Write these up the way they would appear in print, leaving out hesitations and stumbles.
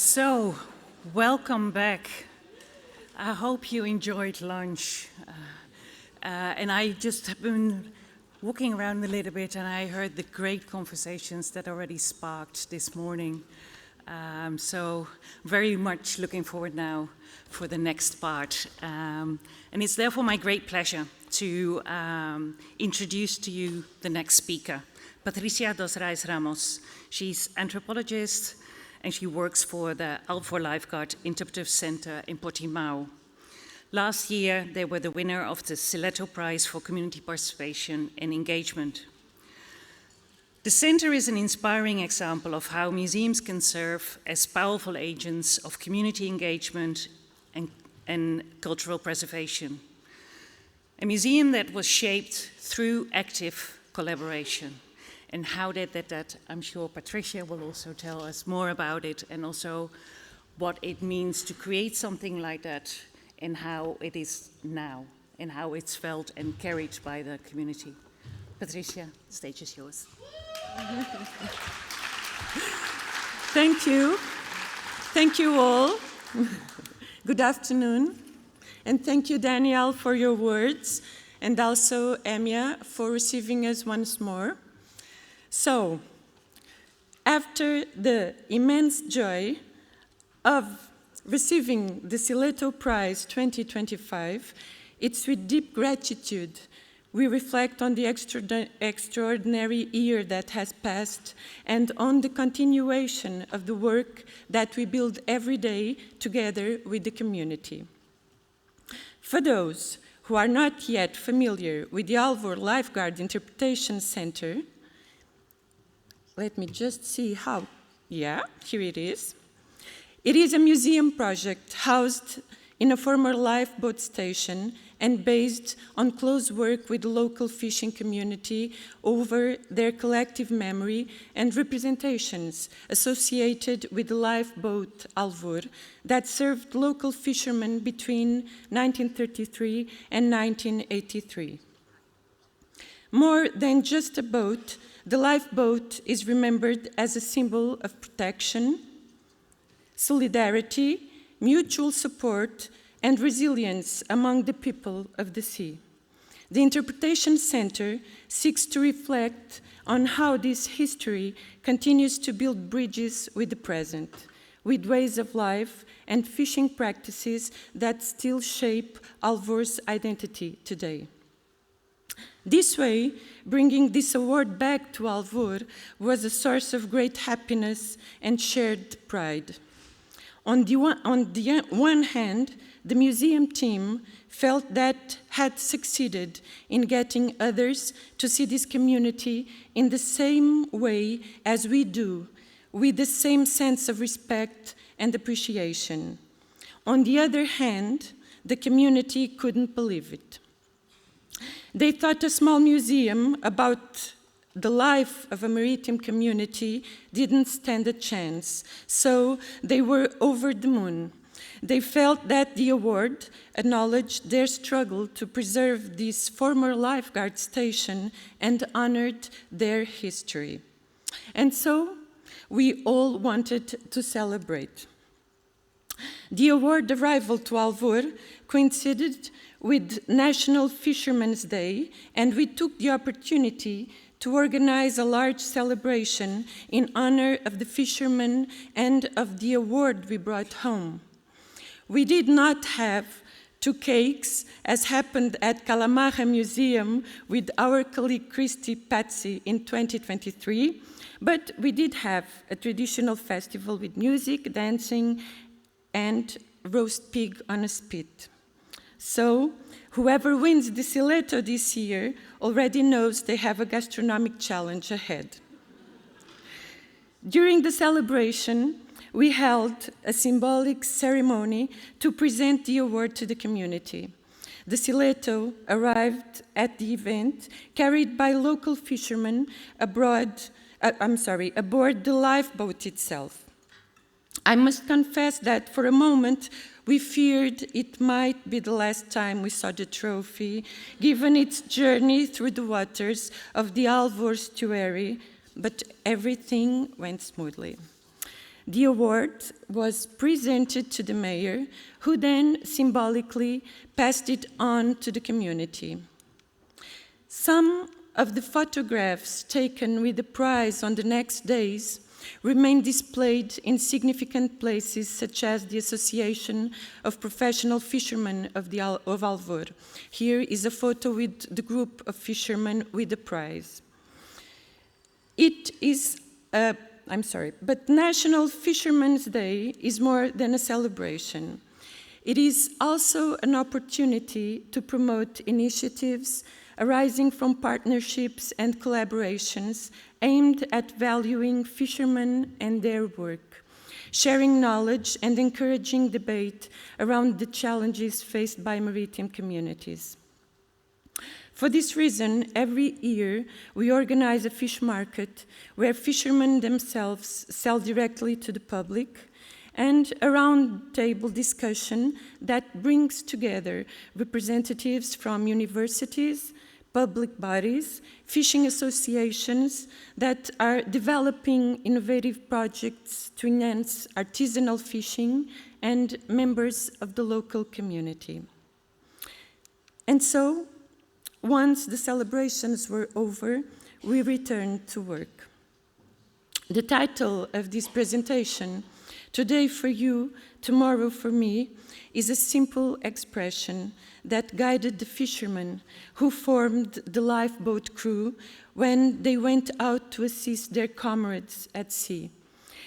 So, welcome back. I hope you enjoyed lunch. And I just have been walking around a little bit and I heard the great conversations that already sparked this morning. So, very much looking forward now for the next part. And it's therefore my great pleasure to introduce to you the next speaker, Patricia dos Reis Ramos. She's anthropologist, and she works for the Alvor Lifeguard Interpretive Center in Portimao. Last year, they were the winner of the Sileto Prize for Community Participation and Engagement. The center is an inspiring example of how museums can serve as powerful agents of community engagement and cultural preservation. A museum that was shaped through active collaboration. And how they did that, I'm sure Patricia will also tell us more about it, and also what it means to create something like that and how it is now and how it's felt and carried by the community. Patricia, the stage is yours. Thank you. Thank you all. Good afternoon. And thank you, Daniel, for your words, and also EMYA for receiving us once more. So, after the immense joy of receiving the Sileto Prize 2025, it's with deep gratitude we reflect on the extraordinary year that has passed and on the continuation of the work that we build every day together with the community. For those who are not yet familiar with the Alvor Lifeguard Interpretation Center, let me just see how, yeah, here it is. It is a museum project housed in a former lifeboat station and based on close work with the local fishing community over their collective memory and representations associated with the lifeboat Alvor that served local fishermen between 1933 and 1983. More than just a boat, the lifeboat is remembered as a symbol of protection, solidarity, mutual support, and resilience among the people of the sea. The Interpretation Center seeks to reflect on how this history continues to build bridges with the present, with ways of life and fishing practices that still shape Alvor's identity today. This way, bringing this award back to Alvor was a source of great happiness and shared pride. On the one hand, the museum team felt that had succeeded in getting others to see this community in the same way as we do, with the same sense of respect and appreciation. On the other hand, the community couldn't believe it. They thought a small museum about the life of a maritime community didn't stand a chance, so they were over the moon. They felt that the award acknowledged their struggle to preserve this former lifeguard station and honored their history. And so we all wanted to celebrate. The award arrival to Alvor coincided with National Fishermen's Day, and we took the opportunity to organize a large celebration in honor of the fishermen and of the award we brought home. We did not have 2 cakes, as happened at Calamara Museum with our colleague Christy Patsy in 2023, but we did have a traditional festival with music, dancing, and roast pig on a spit. So, whoever wins the Sileto this year already knows they have a gastronomic challenge ahead. During the celebration, we held a symbolic ceremony to present the award to the community. The Sileto arrived at the event carried by local fishermen aboard the lifeboat itself. I must confess that for a moment, we feared it might be the last time we saw the trophy, given its journey through the waters of the Alvor estuary, but everything went smoothly. The award was presented to the mayor, who then symbolically passed it on to the community. Some of the photographs taken with the prize on the next days remain displayed in significant places, such as the Association of Professional Fishermen of Alvor. Here is a photo with the group of fishermen with the prize. But National Fishermen's Day is more than a celebration. It is also an opportunity to promote initiatives arising from partnerships and collaborations aimed at valuing fishermen and their work, sharing knowledge and encouraging debate around the challenges faced by maritime communities. For this reason, every year we organize a fish market where fishermen themselves sell directly to the public, and a round-table discussion that brings together representatives from universities, public bodies, fishing associations that are developing innovative projects to enhance artisanal fishing, and members of the local community. And so, once the celebrations were over, we returned to work. The title of this presentation, "Today for you, tomorrow for me," is a simple expression that guided the fishermen who formed the lifeboat crew when they went out to assist their comrades at sea.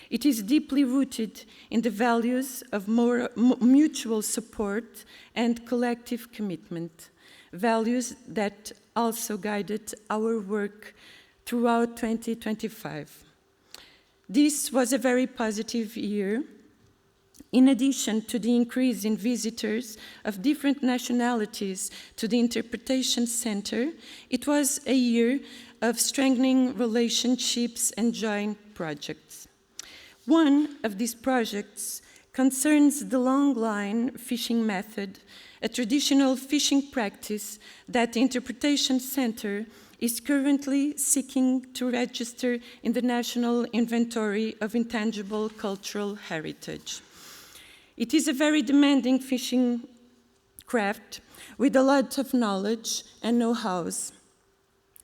It is deeply rooted in the values of mutual support and collective commitment, values that also guided our work throughout 2025. This was a very positive year. In addition to the increase in visitors of different nationalities to the Interpretation Center, it was a year of strengthening relationships and joint projects. One of these projects concerns the long-line fishing method, a traditional fishing practice that the Interpretation Center is currently seeking to register in the National Inventory of Intangible Cultural Heritage. It is a very demanding fishing craft with a lot of knowledge and know-hows.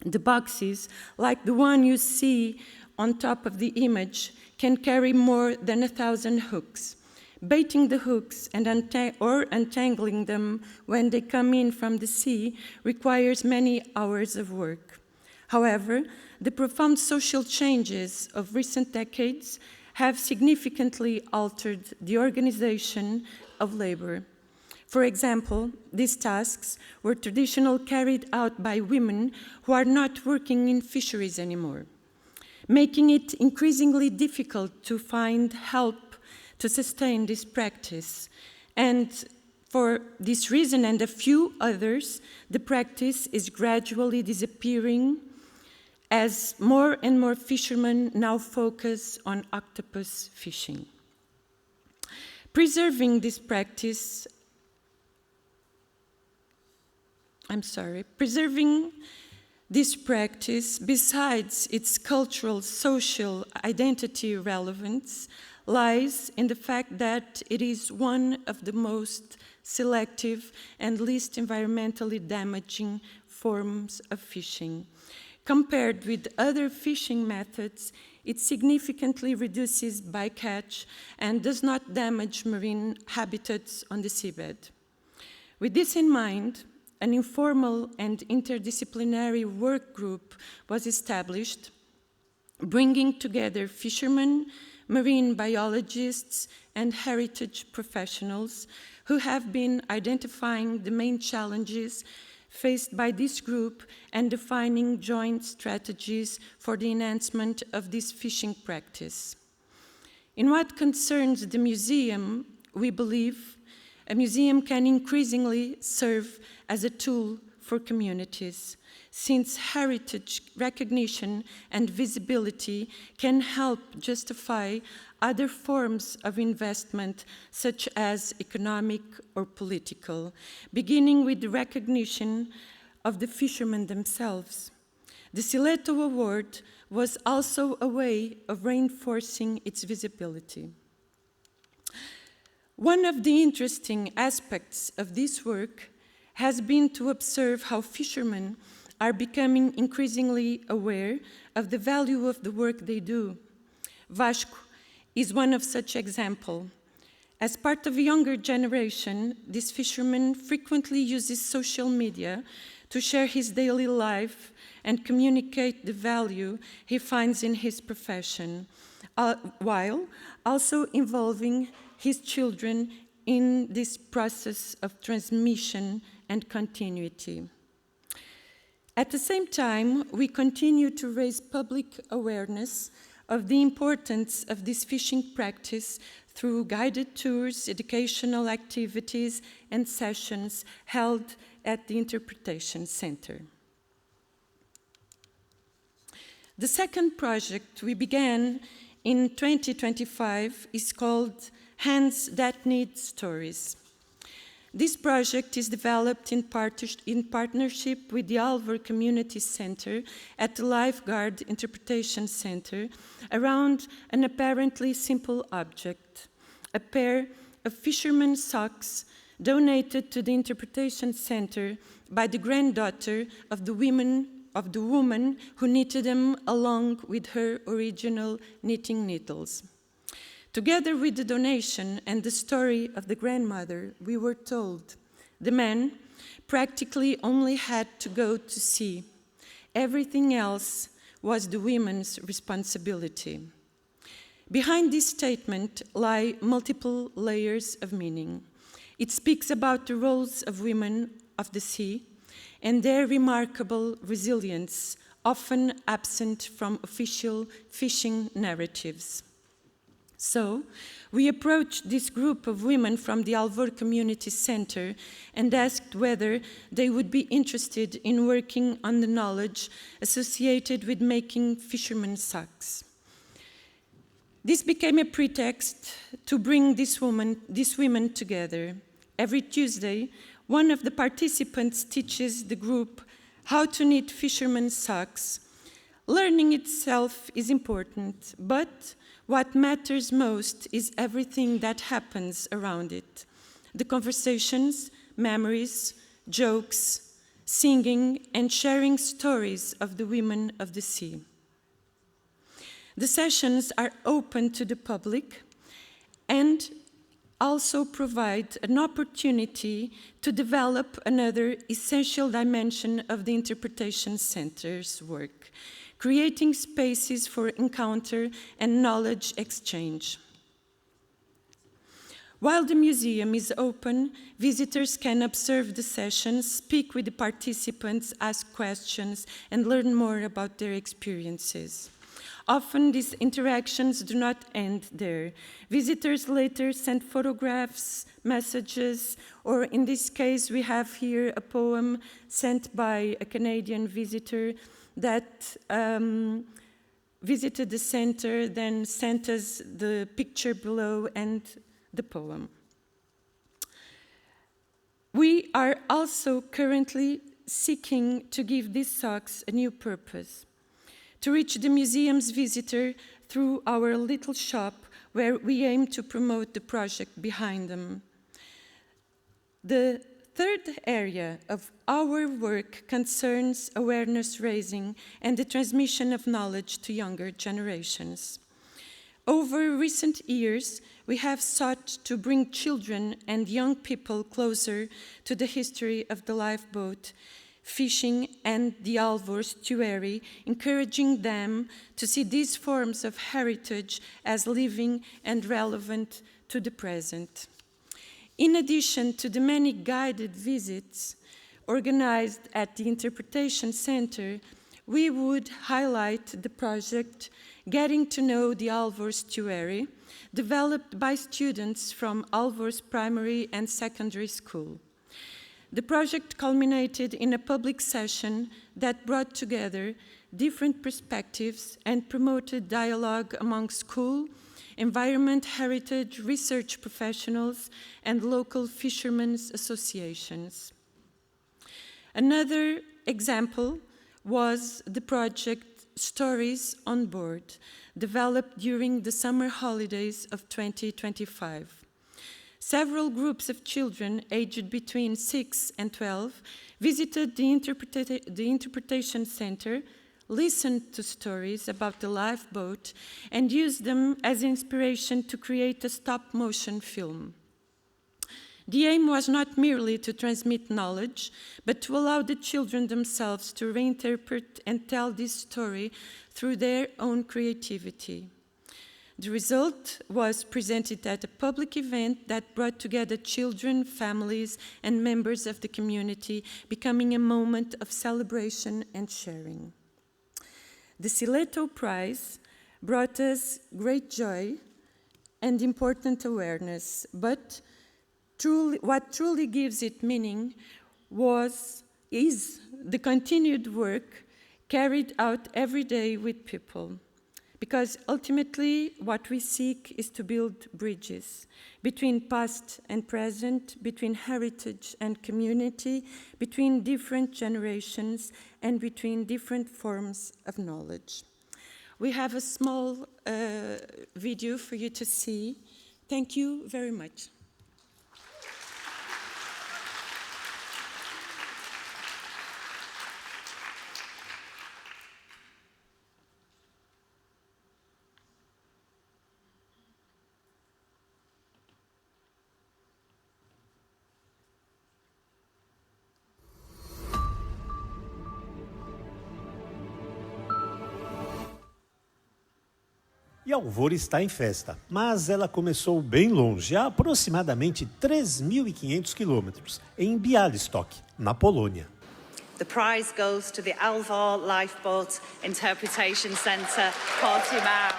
The boxes, like the one you see on top of the image, can carry more than 1,000 hooks. Baiting the hooks and untangling them when they come in from the sea requires many hours of work. However, the profound social changes of recent decades have significantly altered the organization of labor. For example, these tasks were traditionally carried out by women who are not working in fisheries anymore, making it increasingly difficult to find help to sustain this practice. And for this reason and a few others, the practice is gradually disappearing as more and more fishermen now focus on octopus fishing. Preserving this practice, besides its cultural, social identity relevance, lies in the fact that it is one of the most selective and least environmentally damaging forms of fishing. Compared with other fishing methods, it significantly reduces bycatch and does not damage marine habitats on the seabed. With this in mind, an informal and interdisciplinary work group was established, bringing together fishermen, marine biologists, and heritage professionals who have been identifying the main challenges faced by this group and defining joint strategies for the enhancement of this fishing practice. In what concerns the museum, we believe a museum can increasingly serve as a tool for communities, since heritage recognition and visibility can help justify other forms of investment, such as economic or political, beginning with the recognition of the fishermen themselves. The Sileto Award was also a way of reinforcing its visibility. One of the interesting aspects of this work has been to observe how fishermen are becoming increasingly aware of the value of the work they do. Vasco is one of such examples. As part of a younger generation, this fisherman frequently uses social media to share his daily life and communicate the value he finds in his profession, while also involving his children in this process of transmission and continuity. At the same time, we continue to raise public awareness of the importance of this fishing practice through guided tours, educational activities, and sessions held at the Interpretation Center. The second project we began in 2025 is called Hands That Need Stories. This project is developed in partnership with the Alvor Community Center at the Lifeguard Interpretation Center around an apparently simple object, a pair of fisherman's socks donated to the Interpretation Center by the granddaughter of the woman who knitted them along with her original knitting needles. Together with the donation and the story of the grandmother, we were told the man practically only had to go to sea. Everything else was the women's responsibility. Behind this statement lie multiple layers of meaning. It speaks about the roles of women of the sea and their remarkable resilience, often absent from official fishing narratives. So, we approached this group of women from the Alvor Community Center and asked whether they would be interested in working on the knowledge associated with making fishermen's socks. This became a pretext to bring these women together. Every Tuesday, one of the participants teaches the group how to knit fishermen's socks. Learning itself is important, but what matters most is everything that happens around it. The conversations, memories, jokes, singing, and sharing stories of the women of the sea. The sessions are open to the public and also provide an opportunity to develop another essential dimension of the Interpretation Center's work, creating spaces for encounter and knowledge exchange. While the museum is open, visitors can observe the sessions, speak with the participants, ask questions, and learn more about their experiences. Often these interactions do not end there. Visitors later send photographs, messages, or in this case we have here a poem sent by a Canadian visitor that visited the center, then sent us the picture below and the poem. We are also currently seeking to give these socks a new purpose, to reach the museum's visitor through our little shop where we aim to promote the project behind them. The third area of our work concerns awareness raising and the transmission of knowledge to younger generations. Over recent years, we have sought to bring children and young people closer to the history of the lifeboat, fishing, and the Alvor estuary, encouraging them to see these forms of heritage as living and relevant to the present. In addition to the many guided visits organized at the Interpretation Center, we would highlight the project Getting to Know the Alvor Estuary, developed by students from Alvor's primary and secondary school. The project culminated in a public session that brought together different perspectives and promoted dialogue among school, environment, heritage, research professionals, and local fishermen's associations. Another example was the project Stories on Board, developed during the summer holidays of 2025. Several groups of children aged between 6 and 12 visited the Interpretation Center, listened to stories about the lifeboat, and used them as inspiration to create a stop-motion film. The aim was not merely to transmit knowledge, but to allow the children themselves to reinterpret and tell this story through their own creativity. The result was presented at a public event that brought together children, families, and members of the community, becoming a moment of celebration and sharing. The Sileto Prize brought us great joy and important awareness, but what truly gives it meaning is the continued work carried out every day with people. Because ultimately, what we seek is to build bridges between past and present, between heritage and community, between different generations, and between different forms of knowledge. We have a small video for you to see. Thank you very much. E Alvor está em festa, mas ela começou bem longe, a aproximadamente 3.500 quilômetros, em Białystok, na Polônia. The prize goes to the Alvor Lifeboat Interpretation Centre, Portimão.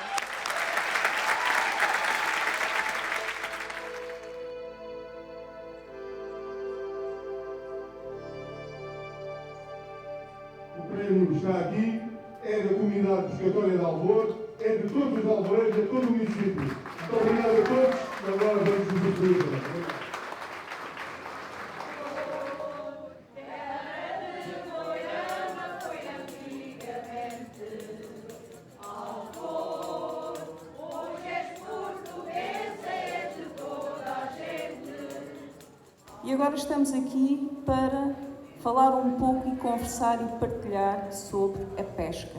O prêmio que está aqui é da comunidade pescatória de Alvor, é de todos os alvoreiros, de todo o município. Muito obrigado a todos e agora vamos nos despedir. E agora estamos aqui para falar um pouco e conversar e partilhar sobre a pesca.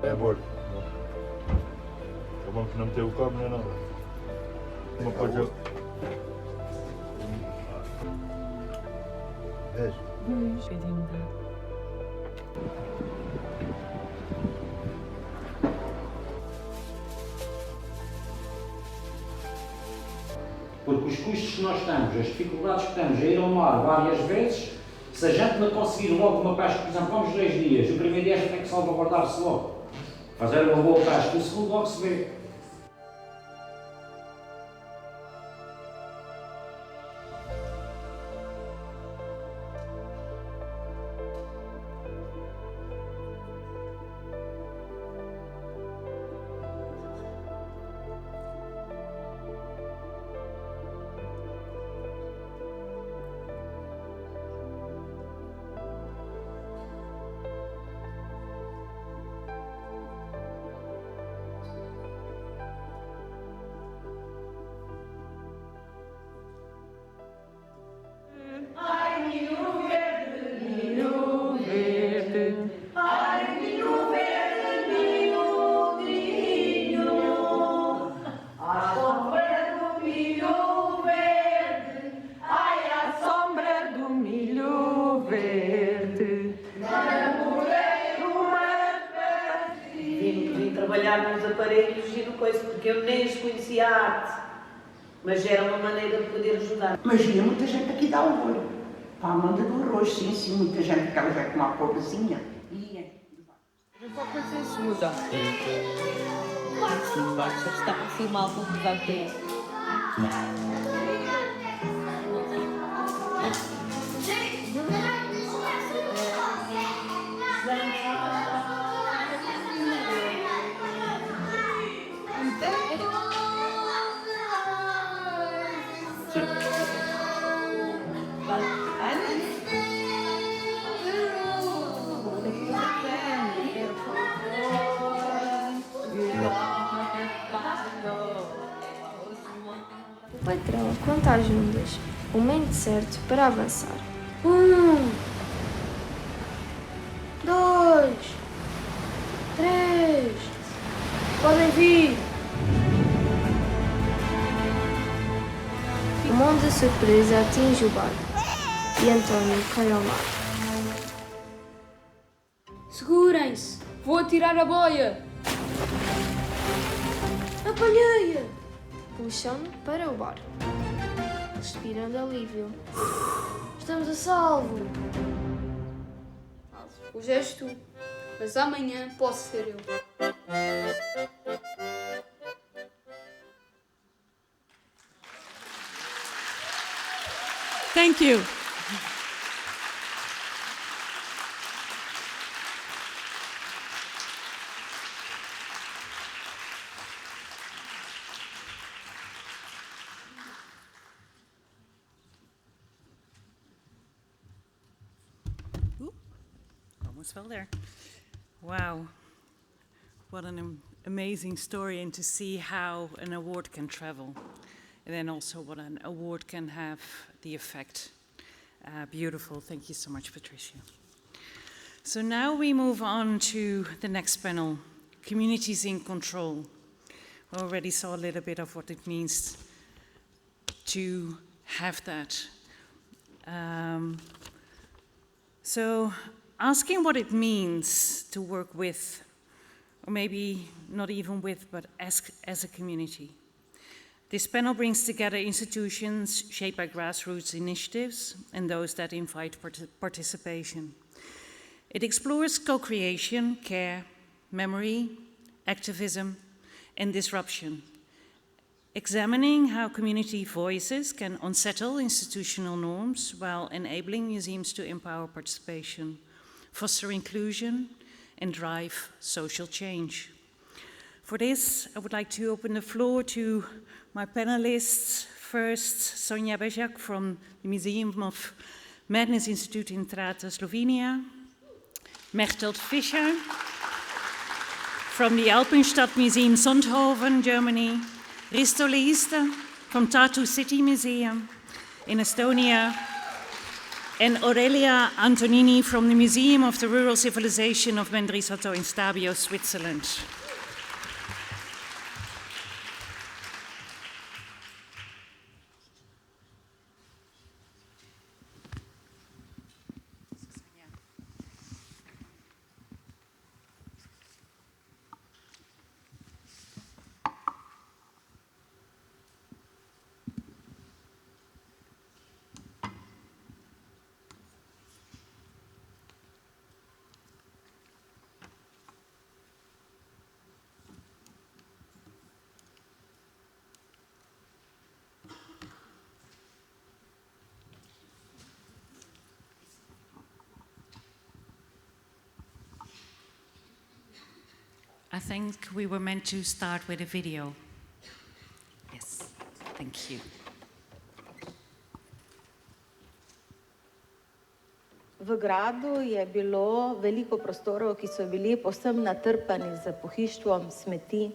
É bordo. É bom que não meteu o cabo, não é nada. Uma coisa. 10. Porque os custos que nós temos, as dificuldades que temos a ir ao mar várias vezes, se a gente não conseguir logo uma pesca, por exemplo, vamos 2 dias, o primeiro dia a gente tem que salvaguardar-se logo. Fazer uma boa pesca, o segundo logo se vê. Trabalhar nos aparelhos e no coisa, porque eu nem os conhecia a arte, mas era uma maneira de poder ajudar. Mas vinha muita gente aqui da Alvor, para a manda do arroz, sim, muita gente, que ela já com uma pobrezinha. Só para ser segura. Claro que sim, está a filmar com o que vai ter. O patrão conta as ondas, o momento certo para avançar. 2, 3, podem vir! Uma onda surpresa atinge o barco e António cai ao mar. Segurem-se! Vou atirar a boia! Apanhei-a! Puxam-no para o barco. Respiram de alívio. Estamos a salvo! Hoje és tu, mas amanhã posso ser eu. Thank you. Almost fell there. Wow. What an amazing story, and to see how an award can travel. And then also what an award can have the effect. Beautiful. Thank you so much, Patricia. So now we move on to the next panel, Communities in Control. We already saw a little bit of what it means to have that. So asking what it means to work with, or maybe not even with, but as a community. This panel brings together institutions shaped by grassroots initiatives and those that invite participation. It explores co-creation, care, memory, activism, and disruption, examining how community voices can unsettle institutional norms while enabling museums to empower participation, foster inclusion, and drive social change. For this, I would like to open the floor to my panelists. First, Sonja Bezjak from the Museum of Madness Institute in Trata, Slovenia. Mechthild Fischer from the Alpenstadt Museum Sonthofen, Germany. Risto Leiste from Tartu City Museum in Estonia. And Aurelia Antonini from the Museum of the Rural Civilization of Mendrisotto in Stabio, Switzerland. I think we were meant to start with a video. Yes, thank you. V gradu je bilo veliko prostorov, ki so bili povsem natrpani z pohištvom smeti.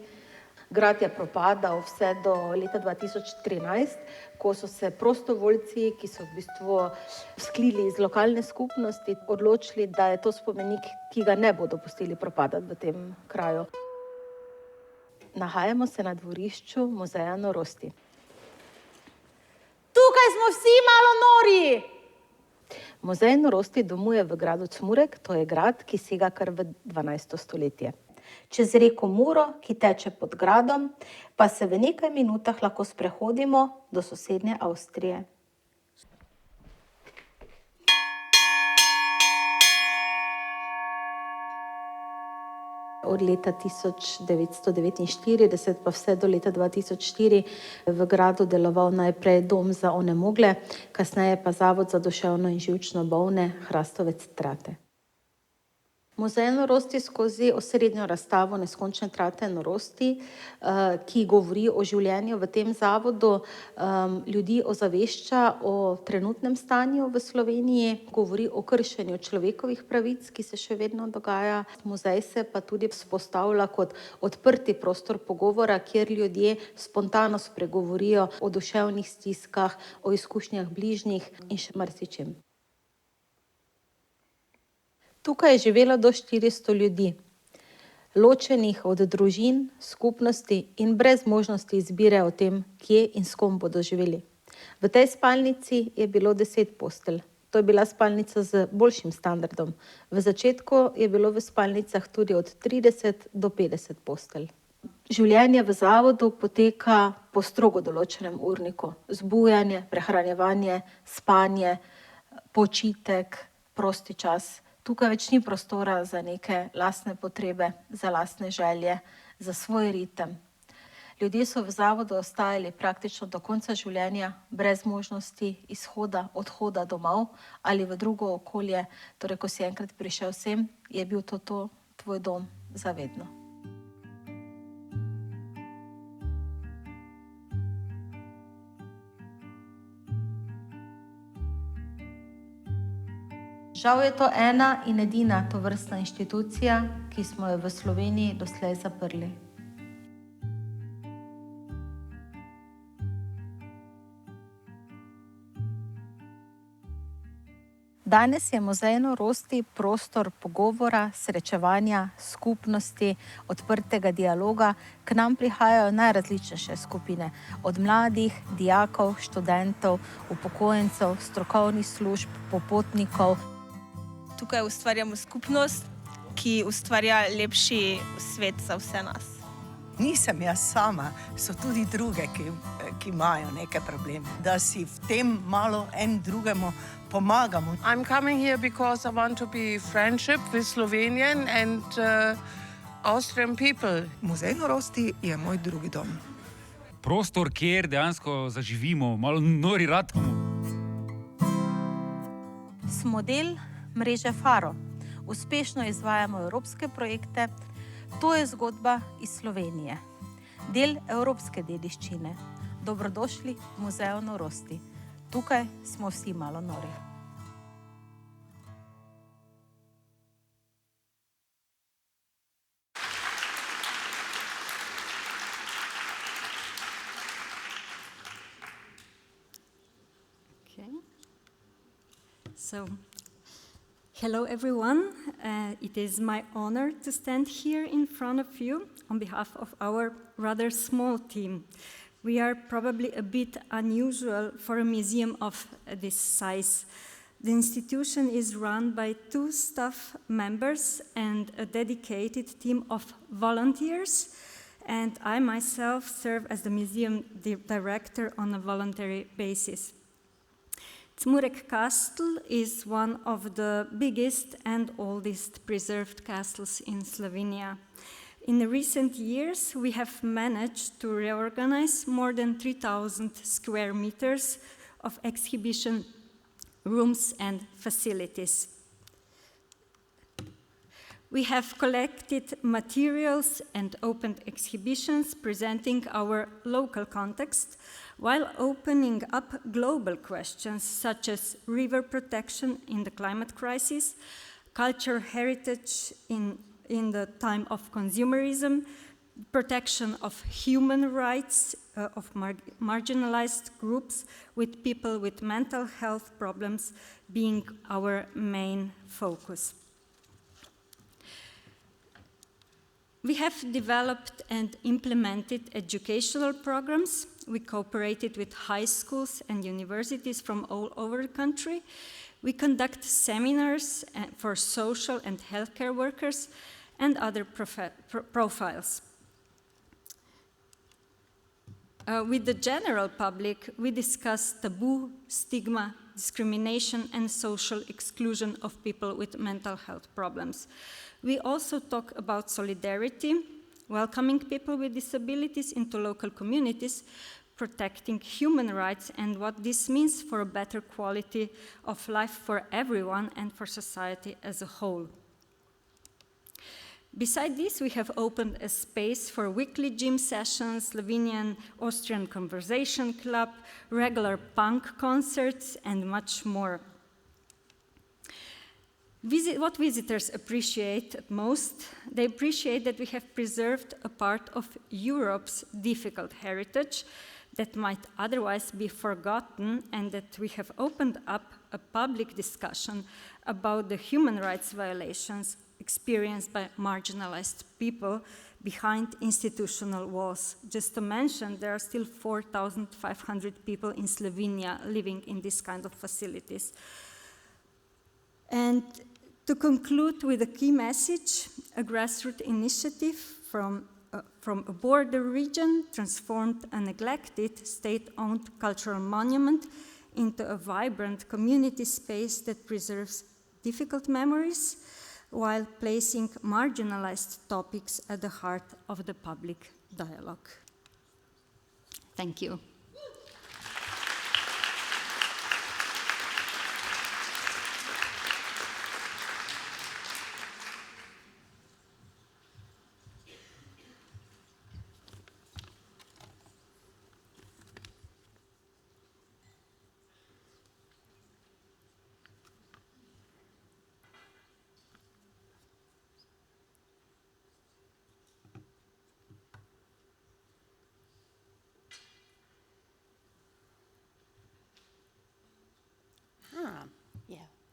Grad je propadal vse do leta 2013, ko so se prostovoljci, ki so v bistvu vzklili iz lokalne skupnosti, odločili, da je to spomenik, ki ga ne bodo pustili propadati v tem kraju. Nahajamo se na dvorišču muzeja norosti. Tukaj smo vsi malo nori! Muzej norosti domuje v gradu Cmurek, to je grad, ki sega kar v 12. stoletje. Čez reko Muro, ki teče pod gradom, pa se v nekaj minutah lahko sprehodimo do sosednje Avstrije. Od leta 1949 pa vse do leta 2004 v gradu deloval najprej dom za onemogle, kasneje pa Zavod za duševno in živčno bolne Hrastovec Trate. Muzej norosti skozi osrednjo razstavo Neskončne trate norosti, ki govori o življenju v tem zavodu, ljudi ozavešča o trenutnem stanju v Sloveniji, govori o kršenju človekovih pravic, ki se še vedno dogaja. Muzej se pa tudi vzpostavlja kot odprti prostor pogovora, kjer ljudje spontano spregovorijo o duševnih stiskah, o izkušnjah bližnjih in še marsičem. Tukaj je živelo do 400 ljudi, ločenih od družin, skupnosti in brez možnosti izbire o tem, kje in s kom bodo živeli. V tej spalnici je bilo 10 postelj. To je bila spalnica z boljšim standardom. V začetku je bilo v spalnicah tudi od 30 do 50 postelj. Življenje v zavodu poteka po strogo določenem urniku. Zbujanje, prehranjevanje, spanje, počitek, prosti čas. Tukaj več ni prostora za neke lastne potrebe, za lastne želje, za svoj ritem. Ljudje so v zavodu ostajali praktično do konca življenja, brez možnosti izhoda, odhoda domov ali v drugo okolje. Torej, ko si enkrat prišel sem, je bil to tvoj dom za vedno. Žal je to ena in edina tovrstna inštitucija, ki smo jo v Sloveniji doslej zaprli. Danes je Muzej norosti prostor pogovora, srečevanja, skupnosti, odprtega dialoga. K nam prihajajo najrazličnejše skupine, od mladih, dijakov, študentov, upokojencev, strokovnih služb, popotnikov. Tukaj ustvarjamo skupnost, ki ustvarja lepši svet za vse nas. Nisem jaz sama, so tudi druge, ki imajo neke probleme. Da si v tem malo en drugemu pomagamo. I'm coming here because I want to be friendship with Slovenian and Austrian people. Muzej norosti je moj drugi dom. Prostor, kjer dejansko zaživimo, malo nori ratamo. Smo del mreže Faro. Uspešno izvajamo evropske projekte. To je zgodba iz Slovenije. Del evropske dediščine. Dobrodošli v Muzeju norosti. Tukaj smo vsi malo nori. Hello everyone, it is my honor to stand here in front of you on behalf of our rather small team. We are probably a bit unusual for a museum of this size. The institution is run by 2 staff members and a dedicated team of volunteers, and I myself serve as the museum director on a voluntary basis. Zmurek Castle is one of the biggest and oldest preserved castles in Slovenia. In the recent years, we have managed to reorganize more than 3,000 square meters of exhibition rooms and facilities. We have collected materials and opened exhibitions presenting our local context, while opening up global questions such as river protection in the climate crisis, cultural heritage in the time of consumerism, protection of human rights of marginalized groups, with people with mental health problems being our main focus. We have developed and implemented educational programs. We cooperated with high schools and universities from all over the country. We conduct seminars for social and healthcare workers and other profiles. With the general public, we discuss taboo, stigma, discrimination, and social exclusion of people with mental health problems. We also talk about solidarity, welcoming people with disabilities into local communities, protecting human rights, and what this means for a better quality of life for everyone and for society as a whole. Beside this, we have opened a space for weekly gym sessions, Slovenian-Austrian conversation club, regular punk concerts, and much more. What visitors appreciate most, they appreciate that we have preserved a part of Europe's difficult heritage that might otherwise be forgotten, and that we have opened up a public discussion about the human rights violations experienced by marginalized people behind institutional walls. Just to mention, there are still 4,500 people in Slovenia living in this kind of facilities. And to conclude with a key message, a grassroots initiative from a border region transformed a neglected state-owned cultural monument into a vibrant community space that preserves difficult memories while placing marginalized topics at the heart of the public dialogue. Thank you.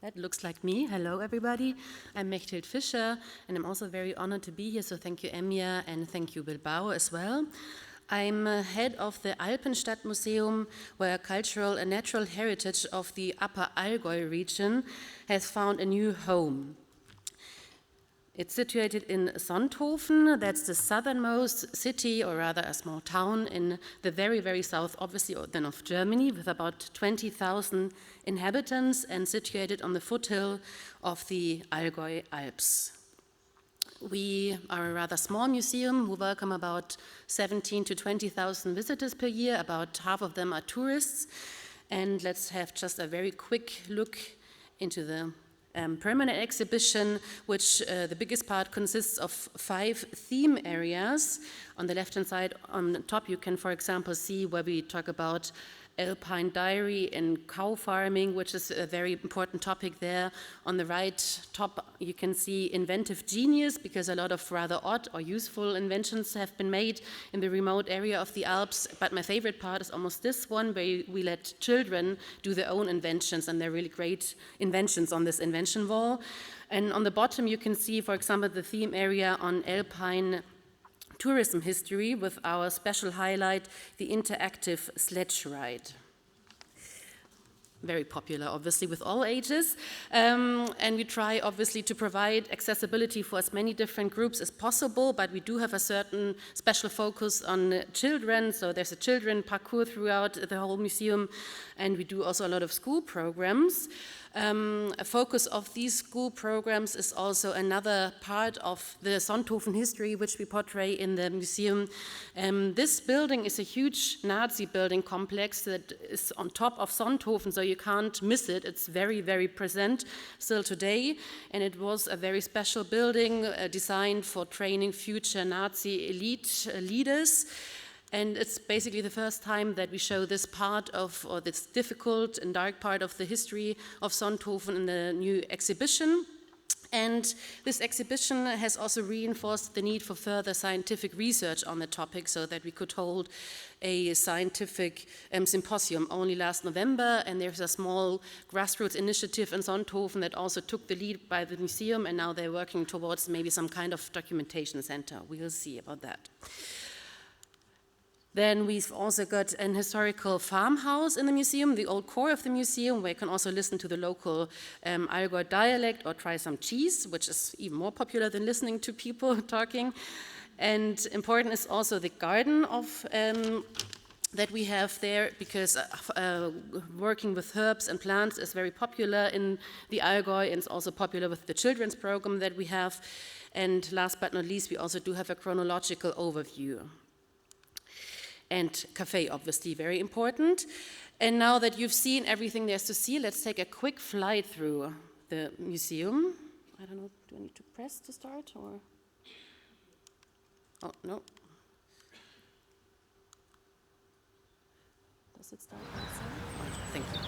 That looks like me. Hello, everybody. I'm Mechthild Fischer, and I'm also very honored to be here, so thank you, EMYA, and thank you, Bilbao, as well. I'm head of the Alpenstadtmuseum, where cultural and natural heritage of the Upper Allgäu region has found a new home. It's situated in Sonthofen. That's the southernmost city, or rather a small town in the very, very south, obviously, then of Germany, with about 20,000 inhabitants and situated on the foothill of the Allgäu Alps. We are a rather small museum who welcome about 17 to 20,000 visitors per year. About half of them are tourists. And let's have just a very quick look into the permanent exhibition, which the biggest part consists of 5 theme areas. On the left-hand side, on the top, you can, for example, see where we talk about alpine dairy and cow farming, which is a very important topic there. On the right top, you can see inventive genius, because a lot of rather odd or useful inventions have been made in the remote area of the Alps. But my favorite part is almost this one, where we let children do their own inventions, and they're really great inventions on this invention wall. And on the bottom, you can see, for example, the theme area on alpine tourism history, with our special highlight, the interactive sledge ride. Very popular, obviously, with all ages. And we try, obviously, to provide accessibility for as many different groups as possible, but we do have a certain special focus on children. So there's a children parcours throughout the whole museum, and we do also a lot of school programs. A focus of these school programs is also another part of the Sonthofen history, which we portray in the museum. This building is a huge Nazi building complex that is on top of Sonthofen, so you can't miss it. It's very, very present still today, and it was a very special building designed for training future Nazi elite leaders. And it's basically the first time that we show this part of, or this difficult and dark part of the history of Sonthofen in the new exhibition. And this exhibition has also reinforced the need for further scientific research on the topic, so that we could hold a scientific symposium only last November. And there's a small grassroots initiative in Sonthofen that also took the lead by the museum, and now they're working towards maybe some kind of documentation center. We'll see about that. Then we've also got an historical farmhouse in the museum, the old core of the museum, where you can also listen to the local Allgäu dialect or try some cheese, which is even more popular than listening to people talking. And important is also the garden of that we have there, because working with herbs and plants is very popular in the Allgäu, and it's also popular with the children's program that we have. And last but not least, we also do have a chronological overview. And cafe, obviously, very important. And now that you've seen everything there's to see, let's take a quick flight through the museum. I don't know, do I need to press to start, or? Oh, no. Does it start by itself? Thank you.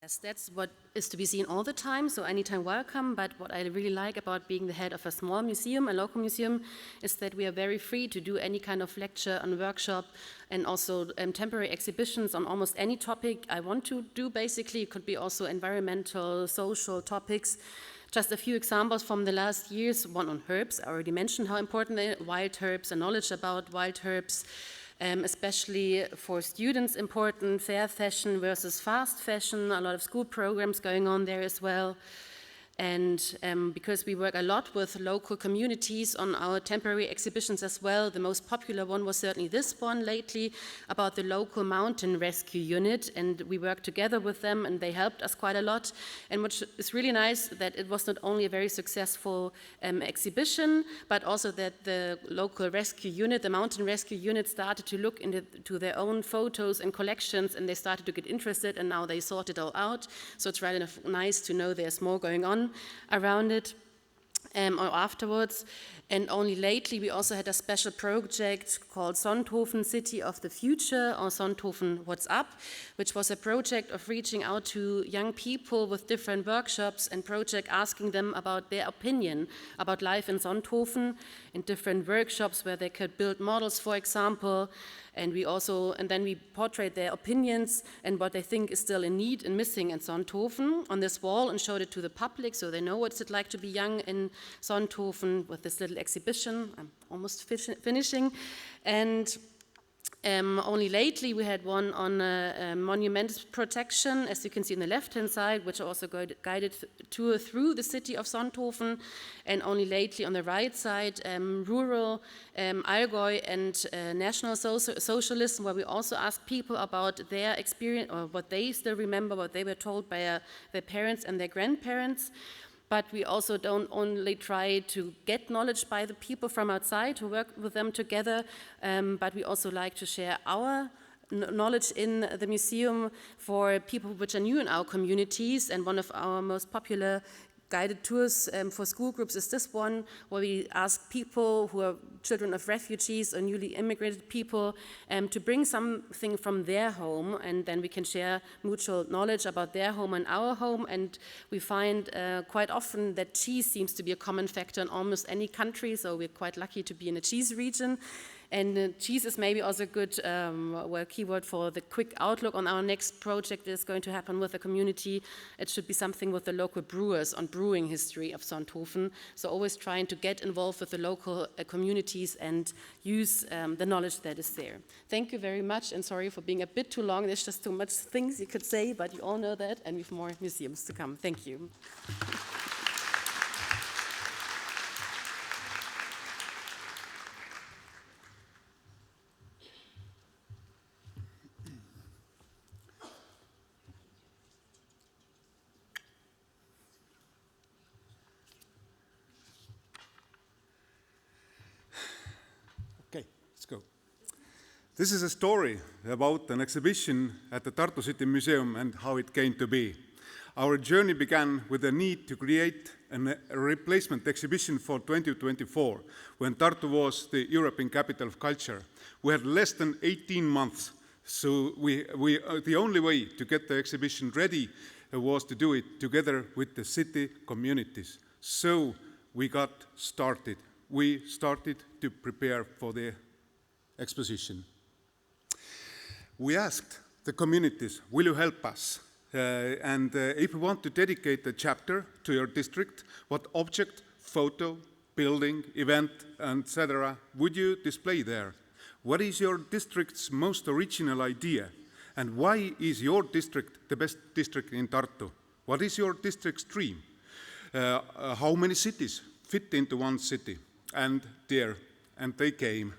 Yes, that's what is to be seen all the time, so anytime welcome. But what I really like about being the head of a small museum, a local museum, is that we are very free to do any kind of lecture and workshop, and also temporary exhibitions on almost any topic I want to do, basically. It could be also environmental, social topics. Just a few examples from the last years. One on herbs. I already mentioned how important they are, wild herbs and knowledge about wild herbs. Especially for students important, fair fashion versus fast fashion, a lot of school programs going on there as well. And because we work a lot with local communities on our temporary exhibitions as well, the most popular one was certainly this one lately about the local mountain rescue unit, and we worked together with them and they helped us quite a lot. And which is really nice that it was not only a very successful exhibition, but also that the local rescue unit, the mountain rescue unit, started to look into their own photos and collections, and they started to get interested, and now they sort it all out. So it's really nice to know there's more going on around it or afterwards. And only lately we also had a special project called Sonthofen City of the Future, or Sonthofen What's Up, which was a project of reaching out to young people with different workshops and project asking them about their opinion about life in Sonthofen in different workshops where they could build models, for example. And then we portrayed their opinions and what they think is still in need and missing in Sonthofen on this wall, and showed it to the public so they know what's it like to be young in Sonthofen with this little exhibition. I'm almost finishing. And only lately we had one on monument protection, as you can see on the left-hand side, which also guided tour through the city of Sonthofen. And only lately on the right side, rural Allgäu and national socialism, where we also asked people about their experience, or what they still remember, what they were told by their parents and their grandparents. But we also don't only try to get knowledge by the people from outside, to work with them together, but we also like to share our knowledge in the museum for people which are new in our communities. And one of our most popular guided tours for school groups is this one, where we ask people who are children of refugees or newly immigrated people to bring something from their home, and then we can share mutual knowledge about their home and our home. And we find quite often that cheese seems to be a common factor in almost any country, so we're quite lucky to be in a cheese region. And cheese is maybe also a good keyword for the quick outlook on our next project that is going to happen with the community. It should be something with the local brewers on brewing history of Sonthofen. So always trying to get involved with the local communities and use the knowledge that is there. Thank you very much, and sorry for being a bit too long. There's just too much things you could say, but you all know that, and we have more museums to come. Thank you. Okay, let's go. This is a story about an exhibition at the Tartu City Museum and how it came to be. Our journey began with the need to create a replacement exhibition for 2024, when Tartu was the European capital of culture. We had less than 18 months, so the only way to get the exhibition ready was to do it together with the city communities. So we got started. We started to prepare for the exposition. We asked the communities, will you help us? If you want to dedicate a chapter to your district, what object, photo, building, event, etc. would you display there? What is your district's most original idea? And why is your district the best district in Tartu? What is your district's dream? How many cities fit into one city? And they came.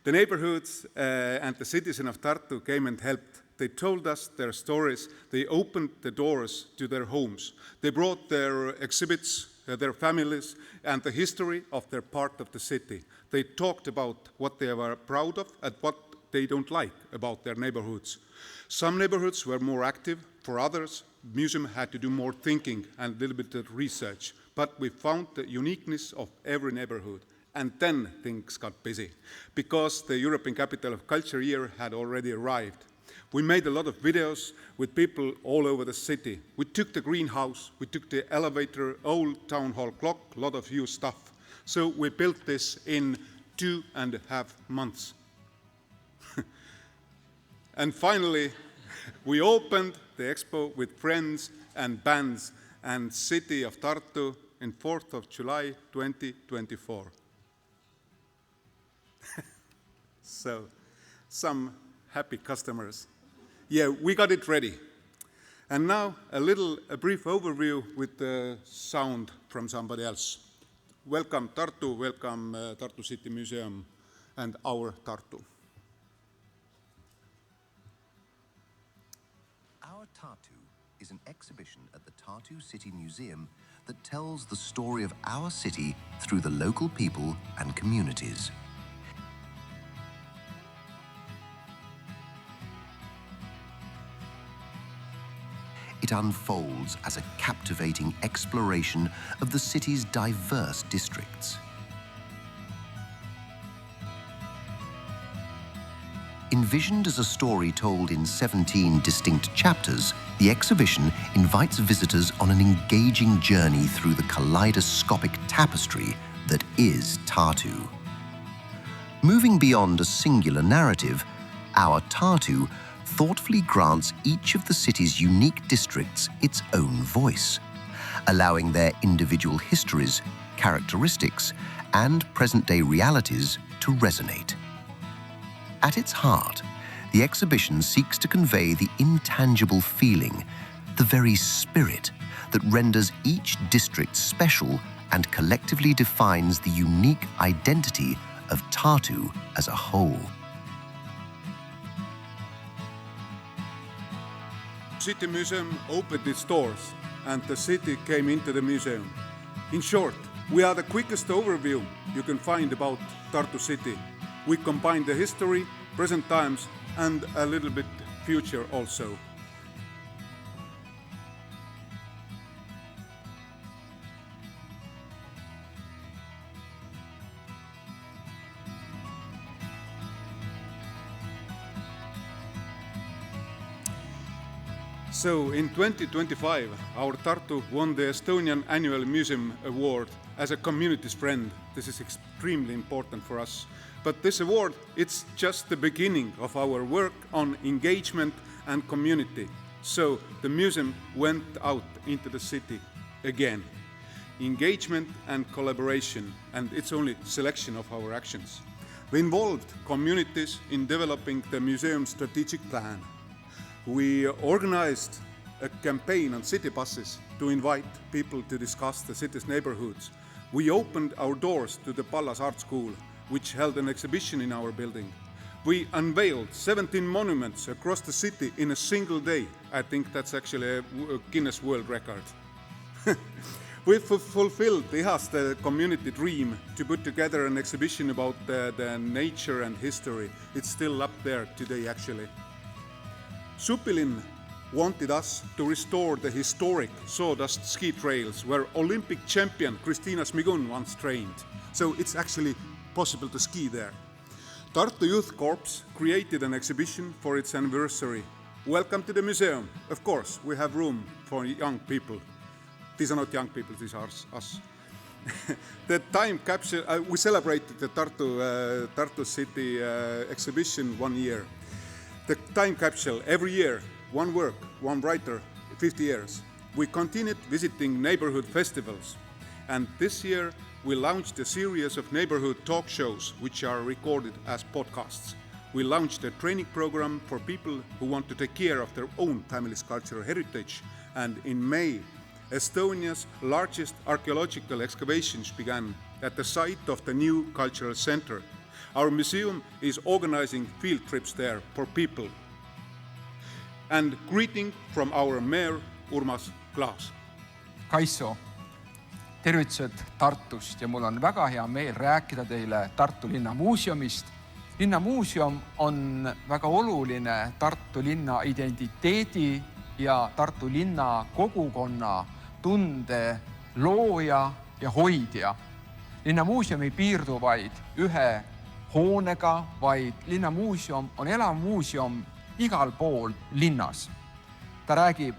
The neighborhoods and the citizens of Tartu came and helped. They told us their stories. They opened the doors to their homes. They brought their exhibits, their families, and the history of their part of the city. They talked about what they were proud of and what they don't like about their neighborhoods. Some neighborhoods were more active. For others, the museum had to do more thinking and a little bit of research. But we found the uniqueness of every neighborhood. And then things got busy, because the European Capital of Culture year had already arrived. We made a lot of videos with people all over the city. We took the greenhouse, we took the elevator, old town hall clock, a lot of new stuff. So we built this in 2.5 months. And finally, we opened the expo with friends and bands and city of Tartu on 4th of July 2024. So, some happy customers. Yeah, we got it ready. And now a brief overview with the sound from somebody else. Welcome Tartu, welcome Tartu City Museum and our Tartu. Our Tartu is an exhibition at the Tartu City Museum that tells the story of our city through the local people and communities. It unfolds as a captivating exploration of the city's diverse districts. Envisioned as a story told in 17 distinct chapters, the exhibition invites visitors on an engaging journey through the kaleidoscopic tapestry that is Tartu. Moving beyond a singular narrative, our Tartu thoughtfully grants each of the city's unique districts its own voice, allowing their individual histories, characteristics, and present-day realities to resonate. At its heart, the exhibition seeks to convey the intangible feeling, the very spirit that renders each district special and collectively defines the unique identity of Tartu as a whole. City Museum opened its doors and the city came into the museum. In short, we are the quickest overview you can find about Tartu City. We combine the history, present times, and a little bit future also. So in 2025, our Tartu won the Estonian Annual Museum Award as a community's friend. This is extremely important for us. But this award, it's just the beginning of our work on engagement and community. So the museum went out into the city again. Engagement and collaboration, and it's only selection of our actions. We involved communities in developing the museum's strategic plan. We organized a campaign on city buses to invite people to discuss the city's neighborhoods. We opened our doors to the Pallas Art School, which held an exhibition in our building. We unveiled 17 monuments across the city in a single day. I think that's actually a Guinness World Record. We fulfilled the community dream to put together an exhibition about the nature and history. It's still up there today, actually. Supilin wanted us to restore the historic sawdust ski trails where Olympic champion Kristiina Smigun once trained. So it's actually possible to ski there. Tartu Youth Corps created an exhibition for its anniversary. Welcome to the museum. Of course, we have room for young people. These are not young people, these are us. The time capsule, we celebrated the Tartu City exhibition 1 year. The time capsule, every year, one work, one writer, 50 years. We continued visiting neighborhood festivals. And this year, we launched a series of neighborhood talk shows, which are recorded as podcasts. We launched a training program for people who want to take care of their own family's cultural heritage. And in May, Estonia's largest archaeological excavations began at the site of the new cultural center. Our museum is organizing field trips there for people. And greeting from our mayor, Urmas Klaas. Kaiso, tervitused Tartust ja mul on väga hea meel rääkida teile Tartu linna muuseumist. Linnamuuseum on väga oluline Tartu linna identiteedi ja Tartu linna kogukonna tunde looja ja hoidja. Linnamuuseum ei piirdu vaid ühe hoonega, vaid linnamuuseum on elav muuseum igal pool linnas. Ta räägib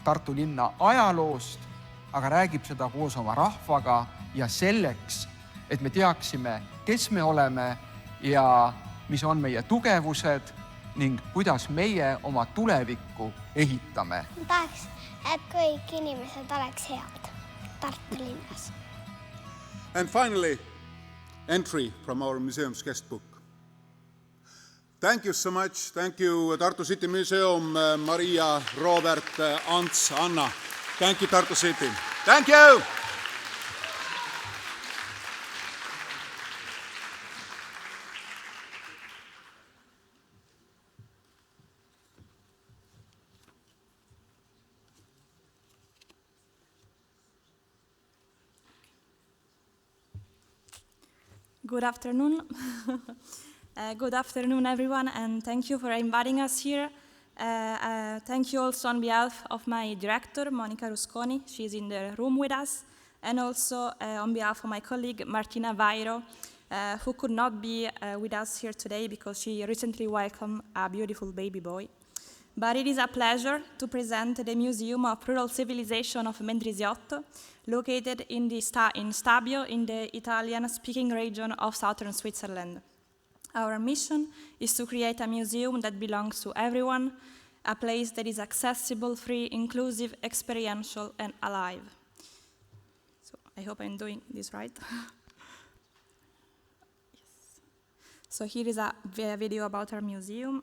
Tartu linna ajaloost, aga räägib seda koos oma rahvaga ja selleks, et me teaksime, kes me oleme ja mis on meie tugevused ning kuidas meie oma tulevikku ehitame. Tahaks, et kõik inimesed oleks head Tartu linnas. And finally, entry from our museum's guest book. Thank you so much. Thank you, Tartu City Museum, Maria, Robert, Ants, Anna. Thank you, Tartu City. Thank you! Good afternoon. Good afternoon, everyone, and thank you for inviting us here. Thank you also on behalf of my director, Monica Rusconi. She's in the room with us. And also on behalf of my colleague, Martina Vairo, who could not be with us here today because she recently welcomed a beautiful baby boy. But it is a pleasure to present the Museum of Rural Civilization of Mendrisiotto, located in Stabio, in the Italian-speaking region of southern Switzerland. Our mission is to create a museum that belongs to everyone, a place that is accessible, free, inclusive, experiential, and alive. So I hope I'm doing this right. Yes. So here is a video about our museum.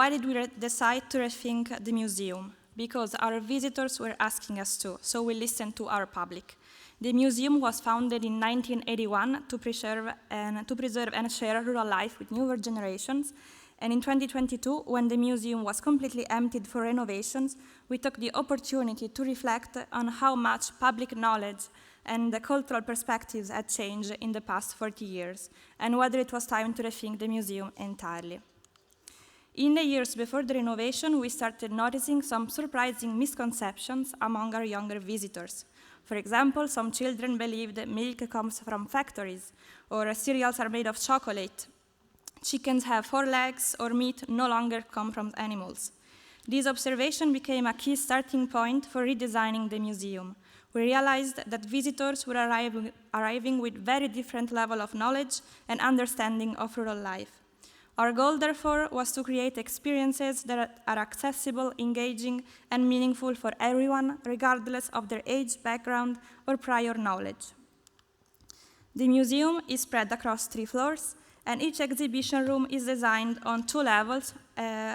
why did we decide to rethink the museum? Because our visitors were asking us to, so we listened to our public. The museum was founded in 1981 to preserve and share rural life with newer generations. And in 2022, when the museum was completely emptied for renovations, we took the opportunity to reflect on how much public knowledge and the cultural perspectives had changed in the past 40 years, and whether it was time to rethink the museum entirely. In the years before the renovation, we started noticing some surprising misconceptions among our younger visitors. For example, some children believed that milk comes from factories, or cereals are made of chocolate. Chickens have 4 legs, or meat no longer come from animals. This observation became a key starting point for redesigning the museum. We realized that visitors were arriving with very different level of knowledge and understanding of rural life. Our goal, therefore, was to create experiences that are accessible, engaging, and meaningful for everyone, regardless of their age, background, or prior knowledge. The museum is spread across 3 floors, and each exhibition room is designed on 2 levels,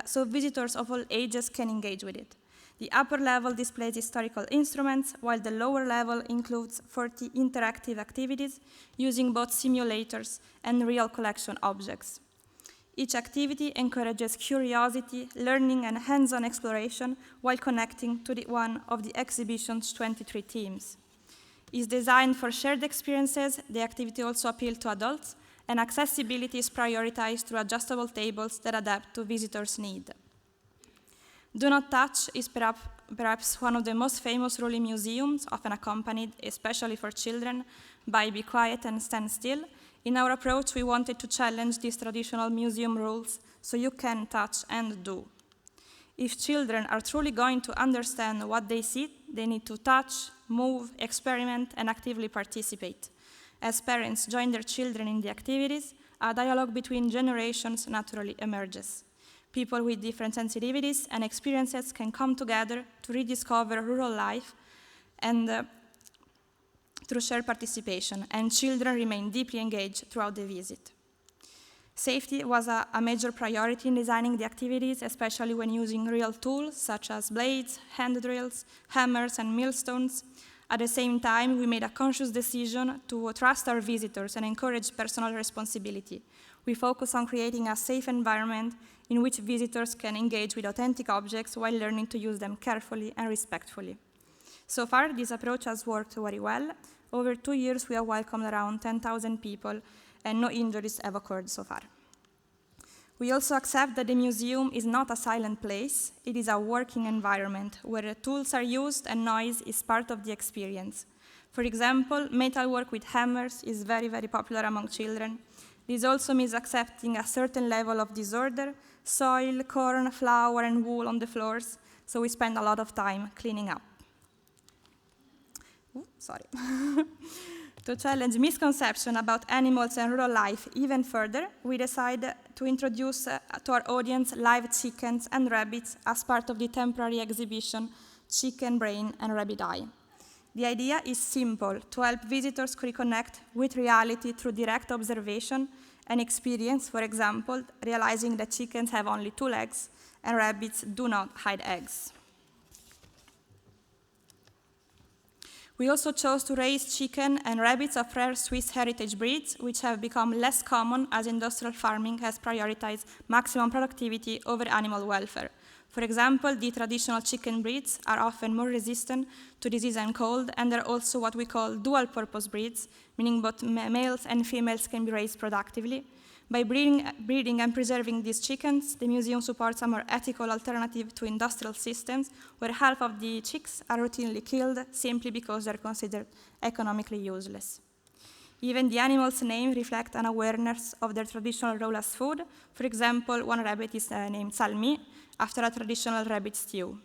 so visitors of all ages can engage with it. The upper level displays historical instruments, while the lower level includes 40 interactive activities using both simulators and real collection objects. Each activity encourages curiosity, learning, and hands-on exploration while connecting to one of the exhibition's 23 themes. It's designed for shared experiences. The activity also appeals to adults, and accessibility is prioritized through adjustable tables that adapt to visitors' needs. Do Not Touch is perhaps one of the most famous rural museums, often accompanied, especially for children, by Be Quiet and Stand Still. In our approach, we wanted to challenge these traditional museum rules so you can touch and do. If children are truly going to understand what they see, they need to touch, move, experiment, and actively participate. As parents join their children in the activities, a dialogue between generations naturally emerges. People with different sensitivities and experiences can come together to rediscover rural life and through shared participation, and children remain deeply engaged throughout the visit. Safety was a major priority in designing the activities, especially when using real tools such as blades, hand drills, hammers, and millstones. At the same time, we made a conscious decision to trust our visitors and encourage personal responsibility. We focus on creating a safe environment in which visitors can engage with authentic objects while learning to use them carefully and respectfully. So far, this approach has worked very well. Over 2 years, we have welcomed around 10,000 people, and no injuries have occurred so far. We also accept that the museum is not a silent place. It is a working environment where tools are used and noise is part of the experience. For example, metalwork with hammers is very, very popular among children. This also means accepting a certain level of disorder, soil, corn, flour, and wool on the floors, so we spend a lot of time cleaning up. To challenge misconception about animals and rural life even further, we decided to introduce to our audience live chickens and rabbits as part of the temporary exhibition Chicken Brain and Rabbit Eye. The idea is simple: to help visitors reconnect with reality through direct observation and experience, for example, realizing that chickens have only 2 legs and rabbits do not hide eggs. We also chose to raise chicken and rabbits of rare Swiss heritage breeds, which have become less common as industrial farming has prioritized maximum productivity over animal welfare. For example, the traditional chicken breeds are often more resistant to disease and cold, and they're also what we call dual-purpose breeds, meaning both males and females can be raised productively. By breeding and preserving these chickens, the museum supports a more ethical alternative to industrial systems where half of the chicks are routinely killed simply because they're considered economically useless. Even the animal's name reflects an awareness of their traditional role as food. For example, one rabbit is named Salmi, after a traditional rabbit stew.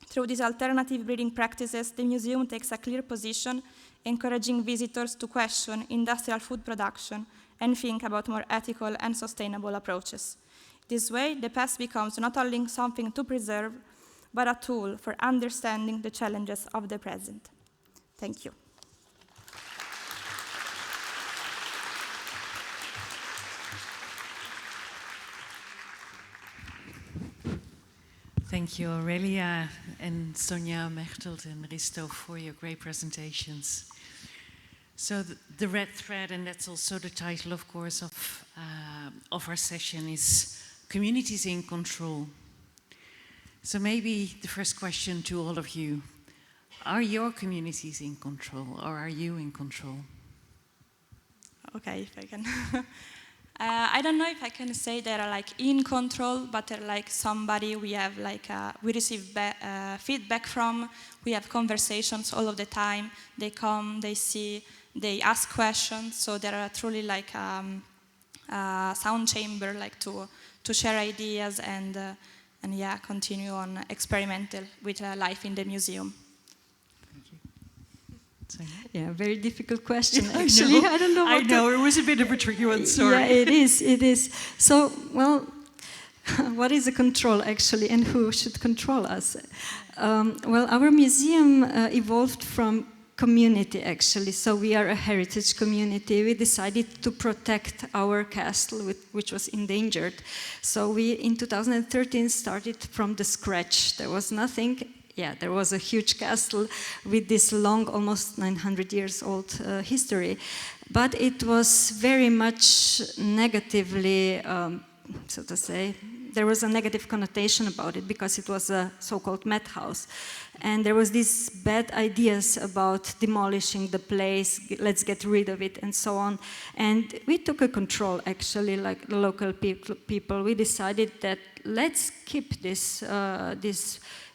Through these alternative breeding practices, the museum takes a clear position, encouraging visitors to question industrial food production and think about more ethical and sustainable approaches. This way, the past becomes not only something to preserve, but a tool for understanding the challenges of the present. Thank you. Thank you, Aurelia and Sonja, Mechtelt and Risto, for your great presentations. So the red thread, and that's also the title, of course, of our session, is Communities in Control. So maybe the first question to all of you, are your communities in control, or are you in control? Okay, if I can. I don't know if I can say they're like in control, but they're like somebody we have like, we receive feedback from, we have conversations all of the time, they come, they see, they ask questions, so they're truly like a sound chamber, like to share ideas and yeah, continue on experimental with life in the museum. Yeah, very difficult question, actually. I don't know what I know, it was a bit of a tricky one, sorry. Yeah, it is. So, well, what is a control, actually, and who should control us? Well, our museum evolved from community, actually. So we are a heritage community. We decided to protect our castle, which was endangered. So we, in 2013, started from the scratch. There was nothing. Yeah, there was a huge castle with this long, almost 900 years old history. But it was very much negatively, so to say, there was a negative connotation about it because it was a so-called madhouse. And there was these bad ideas about demolishing the place, let's get rid of it, and so on. And we took a control, actually, like the local people. We decided that let's keep this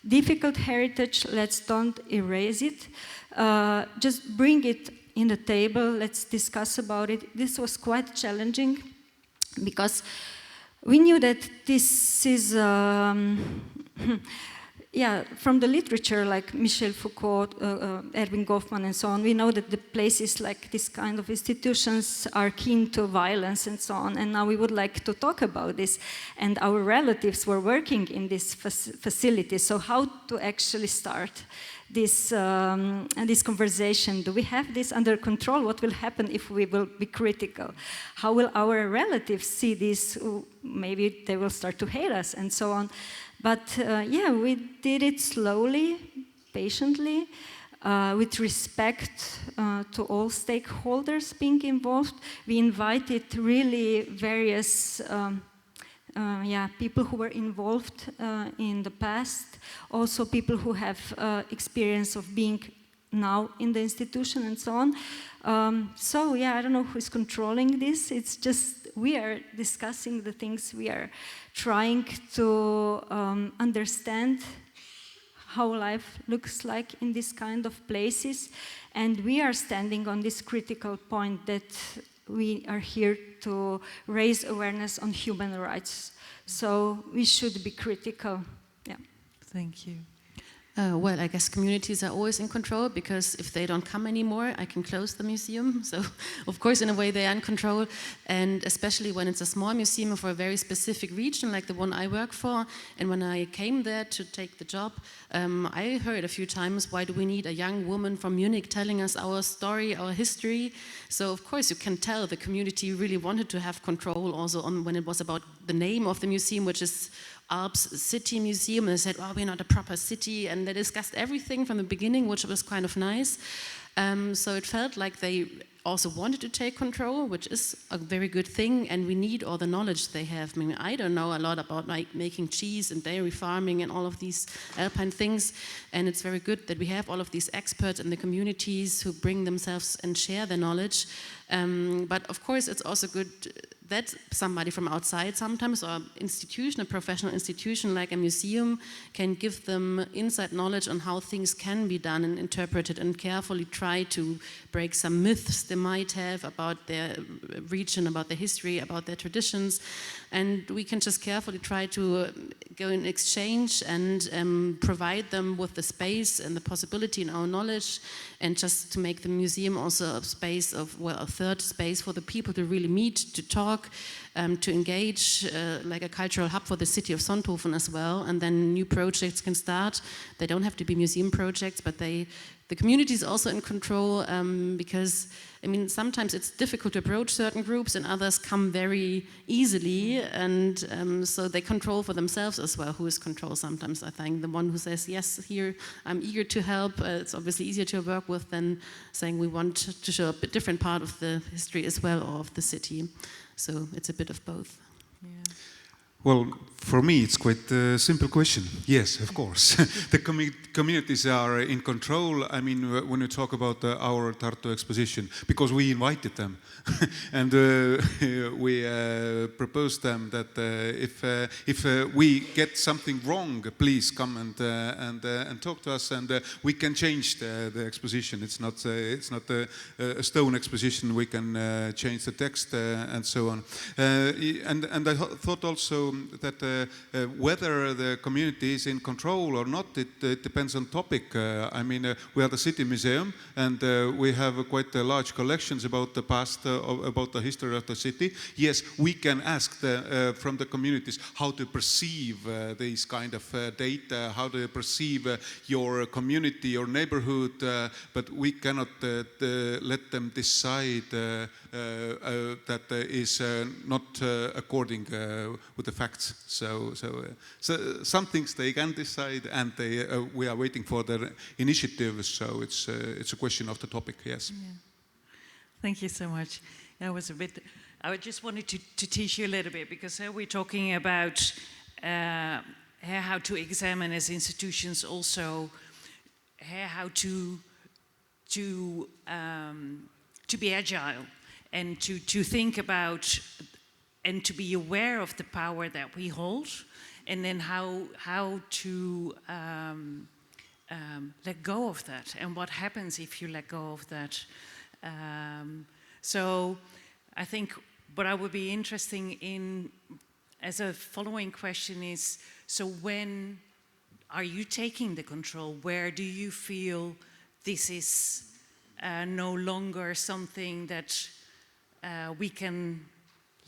difficult heritage, let's don't erase it. Just bring it in the table, let's discuss about it. This was quite challenging because we knew that this is, yeah, from the literature like Michel Foucault, Erwin Goffman and so on, we know that the places like this kind of institutions are keen to violence and so on, and now we would like to talk about this. And our relatives were working in this facility, so how to actually start this conversation? Do we have this under control? What will happen if we will be critical? How will our relatives see this? Maybe they will start to hate us and so on. But yeah, we did it slowly, patiently, with respect to all stakeholders being involved. We invited really various people who were involved in the past, also people who have experience of being now in the institution and so on. So yeah, I don't know who is controlling this. It's just we are discussing the things, we are trying to understand how life looks like in this kind of places, and we are standing on this critical point that we are here to raise awareness on human rights. So we should be critical. Yeah. Thank you. Well, I guess communities are always in control, because if they don't come anymore, I can close the museum. So, of course, in a way, they are in control. And especially when it's a small museum for a very specific region, like the one I work for. And when I came there to take the job, I heard a few times, why do we need a young woman from Munich telling us our story, our history? So, of course, you can tell the community really wanted to have control also on when it was about the name of the museum, which is Alps City Museum. And they said, oh, we're not a proper city. And they discussed everything from the beginning, which was kind of nice. So it felt like they also wanted to take control, which is a very good thing. And we need all the knowledge they have. I mean, I don't know a lot about like making cheese and dairy farming and all of these alpine things. And it's very good that we have all of these experts in the communities who bring themselves and share their knowledge. But of course, it's also good that somebody from outside sometimes, or institution, a professional institution like a museum, can give them inside knowledge on how things can be done and interpreted, and carefully try to break some myths they might have about their region, about their history, about their traditions. And we can just carefully try to go in exchange and provide them with the space and the possibility in our knowledge, and just to make the museum also a space of, well, a third space for the people to really meet, to talk, to engage like a cultural hub for the city of Sonthofen as well, and then new projects can start. They don't have to be museum projects, but the community is also in control because, I mean, sometimes it's difficult to approach certain groups and others come very easily, and so they control for themselves as well. Who is control sometimes, I think. The one who says, yes, here, I'm eager to help, it's obviously easier to work with than saying we want to show a bit different part of the history as well, or of the city. So it's a bit of both. Yeah. Well, for me, it's quite a simple question. Yes, of course. The communities are in control. I mean, when you talk about our Tartu exposition, because we invited them. And we proposed them that if we get something wrong, please come and talk to us, and we can change the exposition. It's not a stone exposition. We can change the text and so on. And I thought also that whether the community is in control or not, it depends on topic. I mean, we are the city museum, and we have quite large collections about the past, about the history of the city. Yes, we can ask from the communities how to perceive these kind of data, how to perceive your community, your neighborhood, but we cannot let them decide that is not according with the facts. So some things they can decide, and we are waiting for their initiatives. So it's a question of the topic. Yes. Yeah. Thank you so much. I just wanted to teach you a little bit, because we're talking about how to examine as institutions also how to be agile and to think about and to be aware of the power that we hold, and then how to let go of that, and what happens if you let go of that. So I think what I would be interested in as a following question is, so when are you taking the control? Where do you feel this is no longer something that we can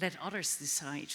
let others decide?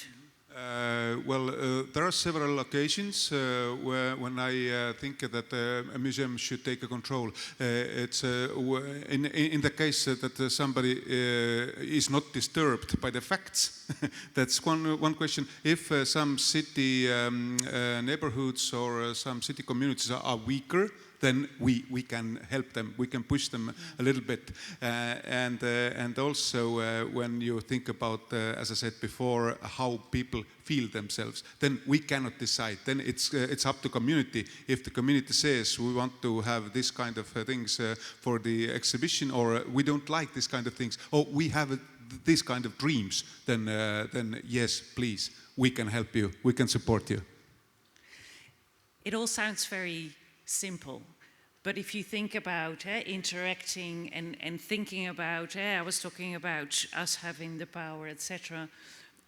There are several occasions when I think that a museum should take a control. It's in the case that somebody is not disturbed by the facts. That's one question. If some city neighborhoods or some city communities are weaker, then we can help them, we can push them a little bit. And also when you think about, as I said before, how people feel themselves, then we cannot decide. Then it's up to community. If the community says we want to have this kind of things for the exhibition, or we don't like this kind of things, or we have this kind of dreams, then yes, please, we can help you, we can support you. It all sounds very simple, but if you think about interacting and thinking about, I was talking about us having the power, etc.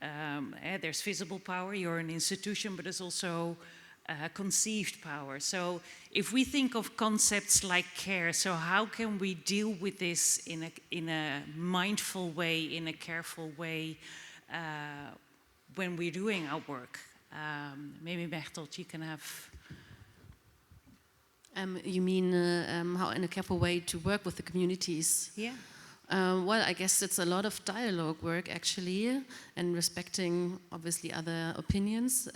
There's visible power, you're an institution, but there's also conceived power. So if we think of concepts like care, so how can we deal with this in a mindful way, in a careful way, when we're doing our work? Maybe Bertolt, you can have... You mean how in a careful way to work with the communities? Yeah. Well, I guess it's a lot of dialogue work actually, and respecting obviously other opinions.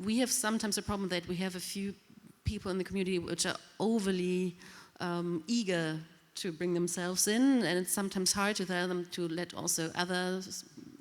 We have sometimes a problem that we have a few people in the community which are overly eager to bring themselves in, and it's sometimes hard to tell them to let also other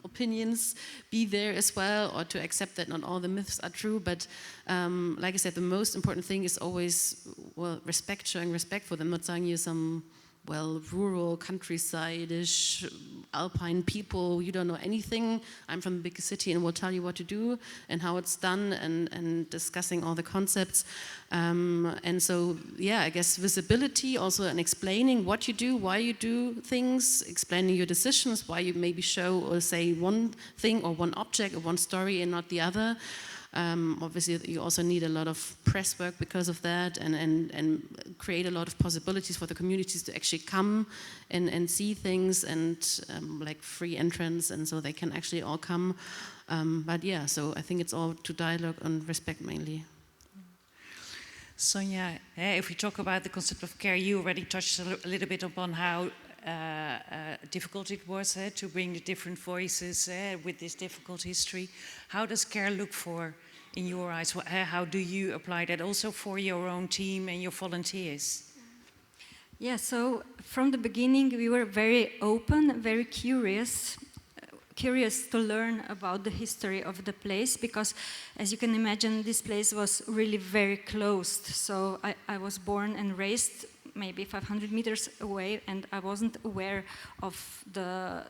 opinions be there as well, or to accept that not all the myths are true. But like I said, the most important thing is always, well, respect, showing respect for them, not saying you some, well, rural, countryside-ish, alpine people, you don't know anything, I'm from the big city and will tell you what to do and how it's done, and discussing all the concepts. And so, yeah, I guess visibility also, and explaining what you do, why you do things, explaining your decisions, why you maybe show or say one thing or one object or one story and not the other. Obviously, you also need a lot of press work because of that, and create a lot of possibilities for the communities to actually come and see things, and like free entrance, and so they can actually all come. But yeah, so I think it's all to dialogue and respect mainly. Sonja, if we talk about the concept of care, you already touched a little bit upon how difficult it was to bring the different voices with this difficult history. How does care look for in your eyes? How do you apply that also for your own team and your volunteers? Yeah, so from the beginning we were very open, very curious to learn about the history of the place, because as you can imagine, this place was really very closed. So I was born and raised maybe 500 meters away, and I wasn't aware of the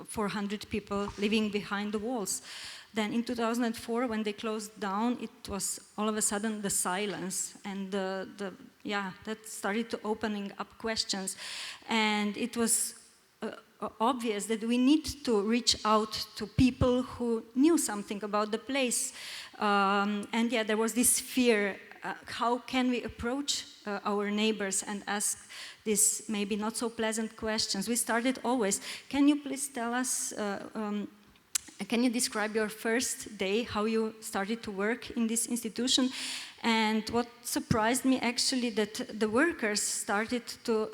400 people living behind the walls. Then in 2004, when they closed down, it was all of a sudden the silence, and that started to opening up questions. And it was obvious that we need to reach out to people who knew something about the place. And yeah, there was this fear, how can we approach our neighbors and ask these maybe not so pleasant questions? We started always, can you please tell us, can you describe your first day, how you started to work in this institution? And what surprised me actually, that the workers started to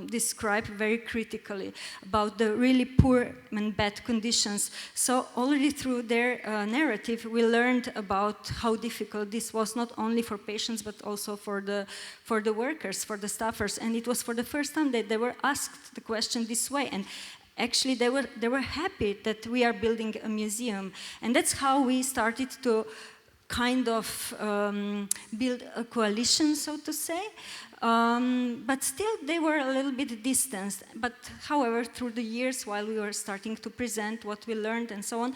describe very critically about the really poor and bad conditions. So already through their narrative, we learned about how difficult this was, not only for patients, but also for the workers, for the staffers. And it was for the first time that they were asked the question this way. And actually, they were happy that we are building a museum. And that's how we started to kind of build a coalition, so to say. But still, they were a little bit distanced. But however, through the years, while we were starting to present what we learned and so on,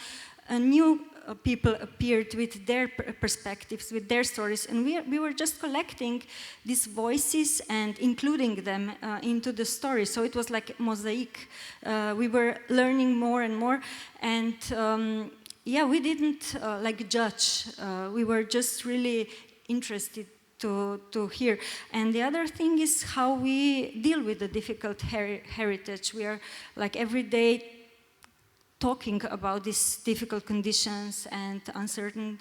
new people appeared with their perspectives, with their stories, and we were just collecting these voices and including them into the story. So it was like a mosaic. We were learning more and more, and yeah, we didn't like judge. We were just really interested to hear. And the other thing is how we deal with the difficult heritage. We are like every day talking about these difficult conditions and uncertain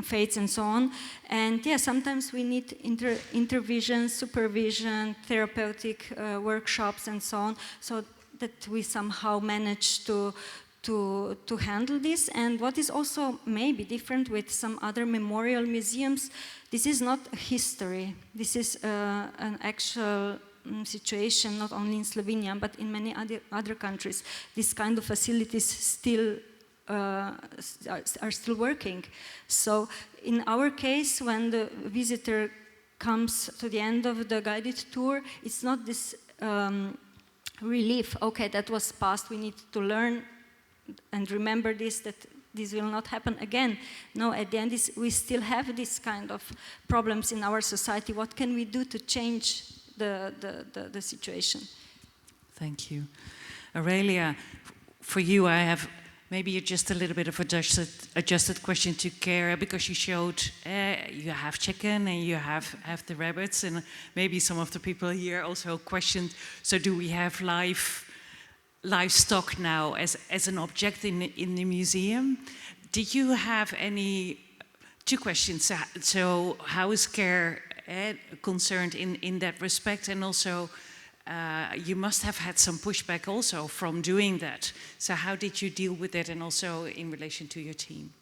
fates and so on. And yeah, sometimes we need intervision, supervision, therapeutic workshops and so on, so that we somehow manage to handle this. And what is also maybe different with some other memorial museums, this is not a history. This is an actual situation, not only in Slovenia, but in many other countries. This kind of facilities still are still working. So in our case, when the visitor comes to the end of the guided tour, it's not this relief, okay, that was past, we need to learn and remember this, that this will not happen again. No, at the end, we still have this kind of problems in our society. What can we do to change the situation? Thank you. Aurelia, for you, I have maybe just a little bit of adjusted question to care, because you showed you have chicken and you have the rabbits, and maybe some of the people here also questioned, so do we have livestock now as an object in the museum? Did you have any, two questions, so how is care concerned in that respect, and also you must have had some pushback also from doing that, so how did you deal with it, and also in relation to your team?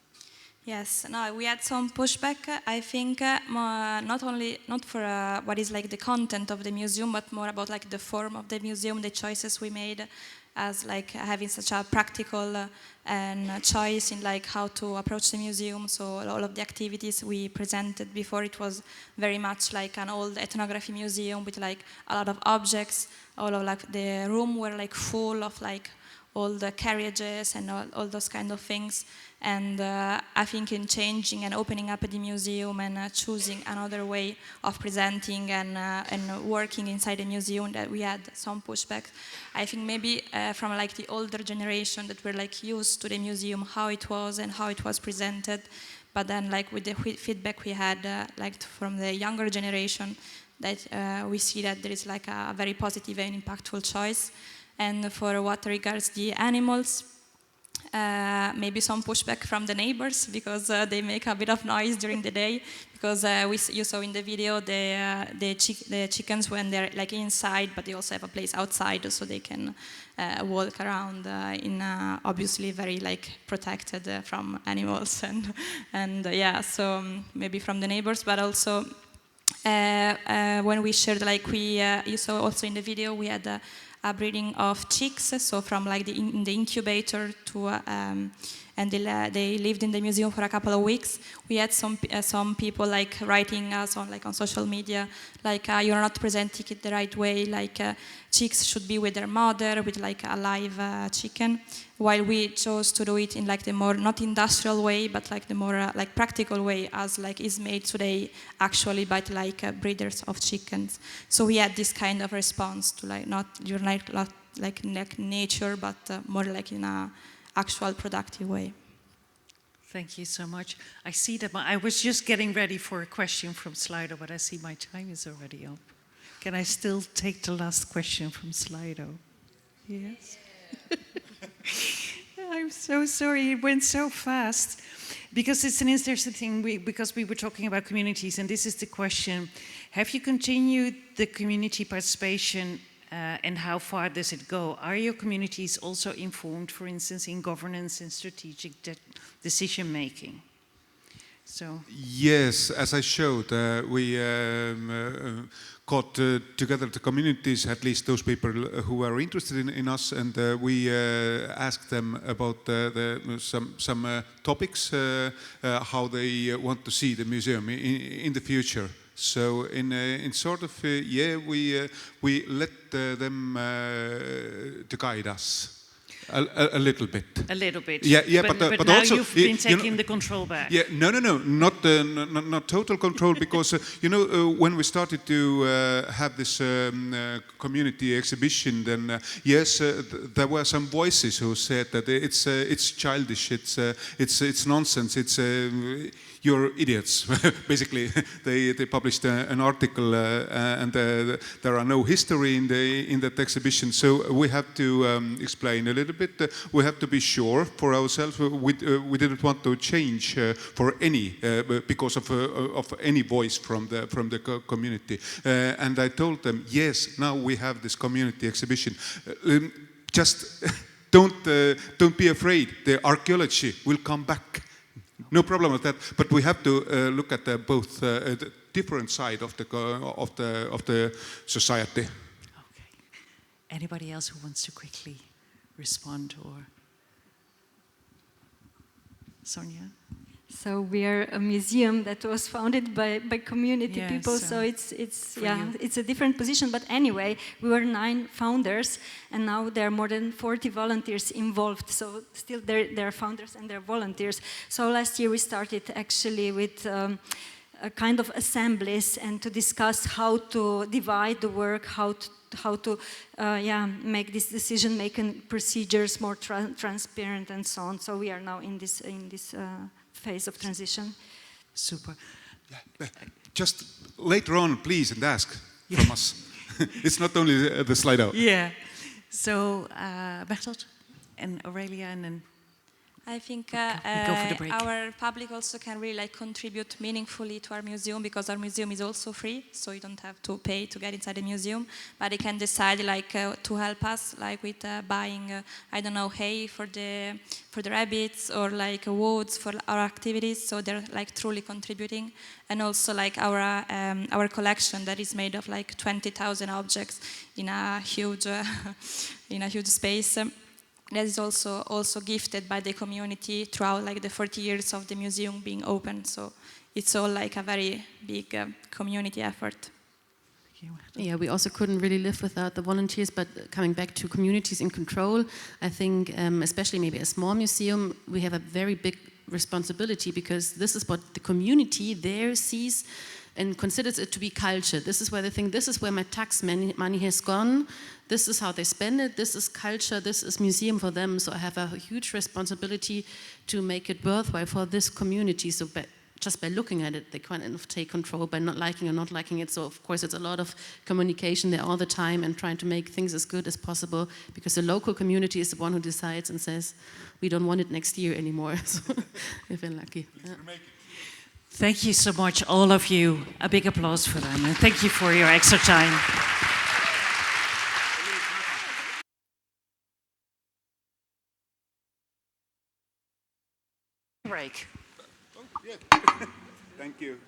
Yes, no, we had some pushback, I think, not for what is like the content of the museum, but more about like the form of the museum, the choices we made, as like having such a practical and choice in like how to approach the museum. So all of the activities we presented before, it was very much like an old ethnography museum with like a lot of objects. All of like the room were like full of like all the carriages and all those kind of things. And I think in changing and opening up the museum and choosing another way of presenting and working inside the museum, that we had some pushback. I think maybe from like the older generation that were like used to the museum, how it was and how it was presented. But then like with the feedback we had like from the younger generation, that we see that there is like a very positive and impactful choice. And for what regards the animals, maybe some pushback from the neighbors, because they make a bit of noise during the day. Because you saw in the video the chickens when they're like inside, but they also have a place outside, so they can walk around in obviously very like protected from animals and yeah. So maybe from the neighbors, but also when we shared, like you saw also in the video, we had a breeding of chicks, so from like in the incubator to, and they lived in the museum for a couple of weeks. We had some people like writing us on social media, like you're not presenting it the right way, like chicks should be with their mother, with like a live chicken, while we chose to do it in like the more not industrial way, but like the more like practical way, as like is made today actually by like breeders of chickens. So we had this kind of response to like not like nature, but more like in a actual productive way. Thank you so much. I see that I was just getting ready for a question from Slido, but I see my time is already up. Can I still take the last question from Slido? Yes? I'm so sorry, it went so fast. Because it's an interesting thing, because we were talking about communities, and this is the question. Have you continued the community participation and how far does it go? Are your communities also informed, for instance, in governance and strategic decision making? So yes, as I showed, we got together the communities, at least those people who are interested in us, and we asked them about some topics, how they want to see the museum in the future. So in sort of yeah, we let them to guide us a little bit. A little bit. Yeah, but now also you've been taking the control back. Yeah, no, not total control, because when we started to have this community exhibition, then yes, there were some voices who said that it's childish, it's nonsense, it's you're idiots. Basically, they published an article, and there are no history in that exhibition. So we have to explain a little bit. We have to be sure for ourselves. We didn't want to change for any because of any voice from the community. And I told them, yes, now we have this community exhibition. Just don't be afraid. The archaeology will come back. No problem with that, but we have to look at both the different side of the society. Okay. Anybody else who wants to quickly respond, or Sonia? So we are a museum that was founded by community people, so it's a different position. But anyway, we were 9 founders, and now there are more than 40 volunteers involved. So still there are founders and there are volunteers. So last year we started actually with a kind of assemblies and to discuss how to divide the work, how to make this decision-making procedures more transparent and so on. So we are now in this phase of transition. Super. Yeah. Just later on, please, and ask from us. It's not only the Slido. Yeah. So Bertolt and Aurelia, and then I think go for the break. Our public also can really contribute meaningfully to our museum, because our museum is also free, so you don't have to pay to get inside the museum. But they can decide to help us, with buying I don't know, hay for the rabbits, or woods for our activities. So they're truly contributing, and also our collection that is made of 20,000 objects in a huge space. That is also gifted by the community throughout the 40 years of the museum being open. So it's all a very big community effort. Thank you. Yeah, we also couldn't really live without the volunteers, but coming back to communities in control, I think especially maybe a small museum, we have a very big responsibility because this is what the community there sees and considers it to be culture. This is where they think, this is where my tax money has gone, this is how they spend it, this is culture, this is museum for them, so I have a huge responsibility to make it worthwhile for this community. So just by looking at it, they kind of take control by not liking or not liking it. So of course it's a lot of communication there all the time and trying to make things as good as possible because the local community is the one who decides and says, we don't want it next year anymore, so if we're lucky. Yeah. Thank you so much, all of you. A big applause for them, and thank you for your extra time. Break. Thank you.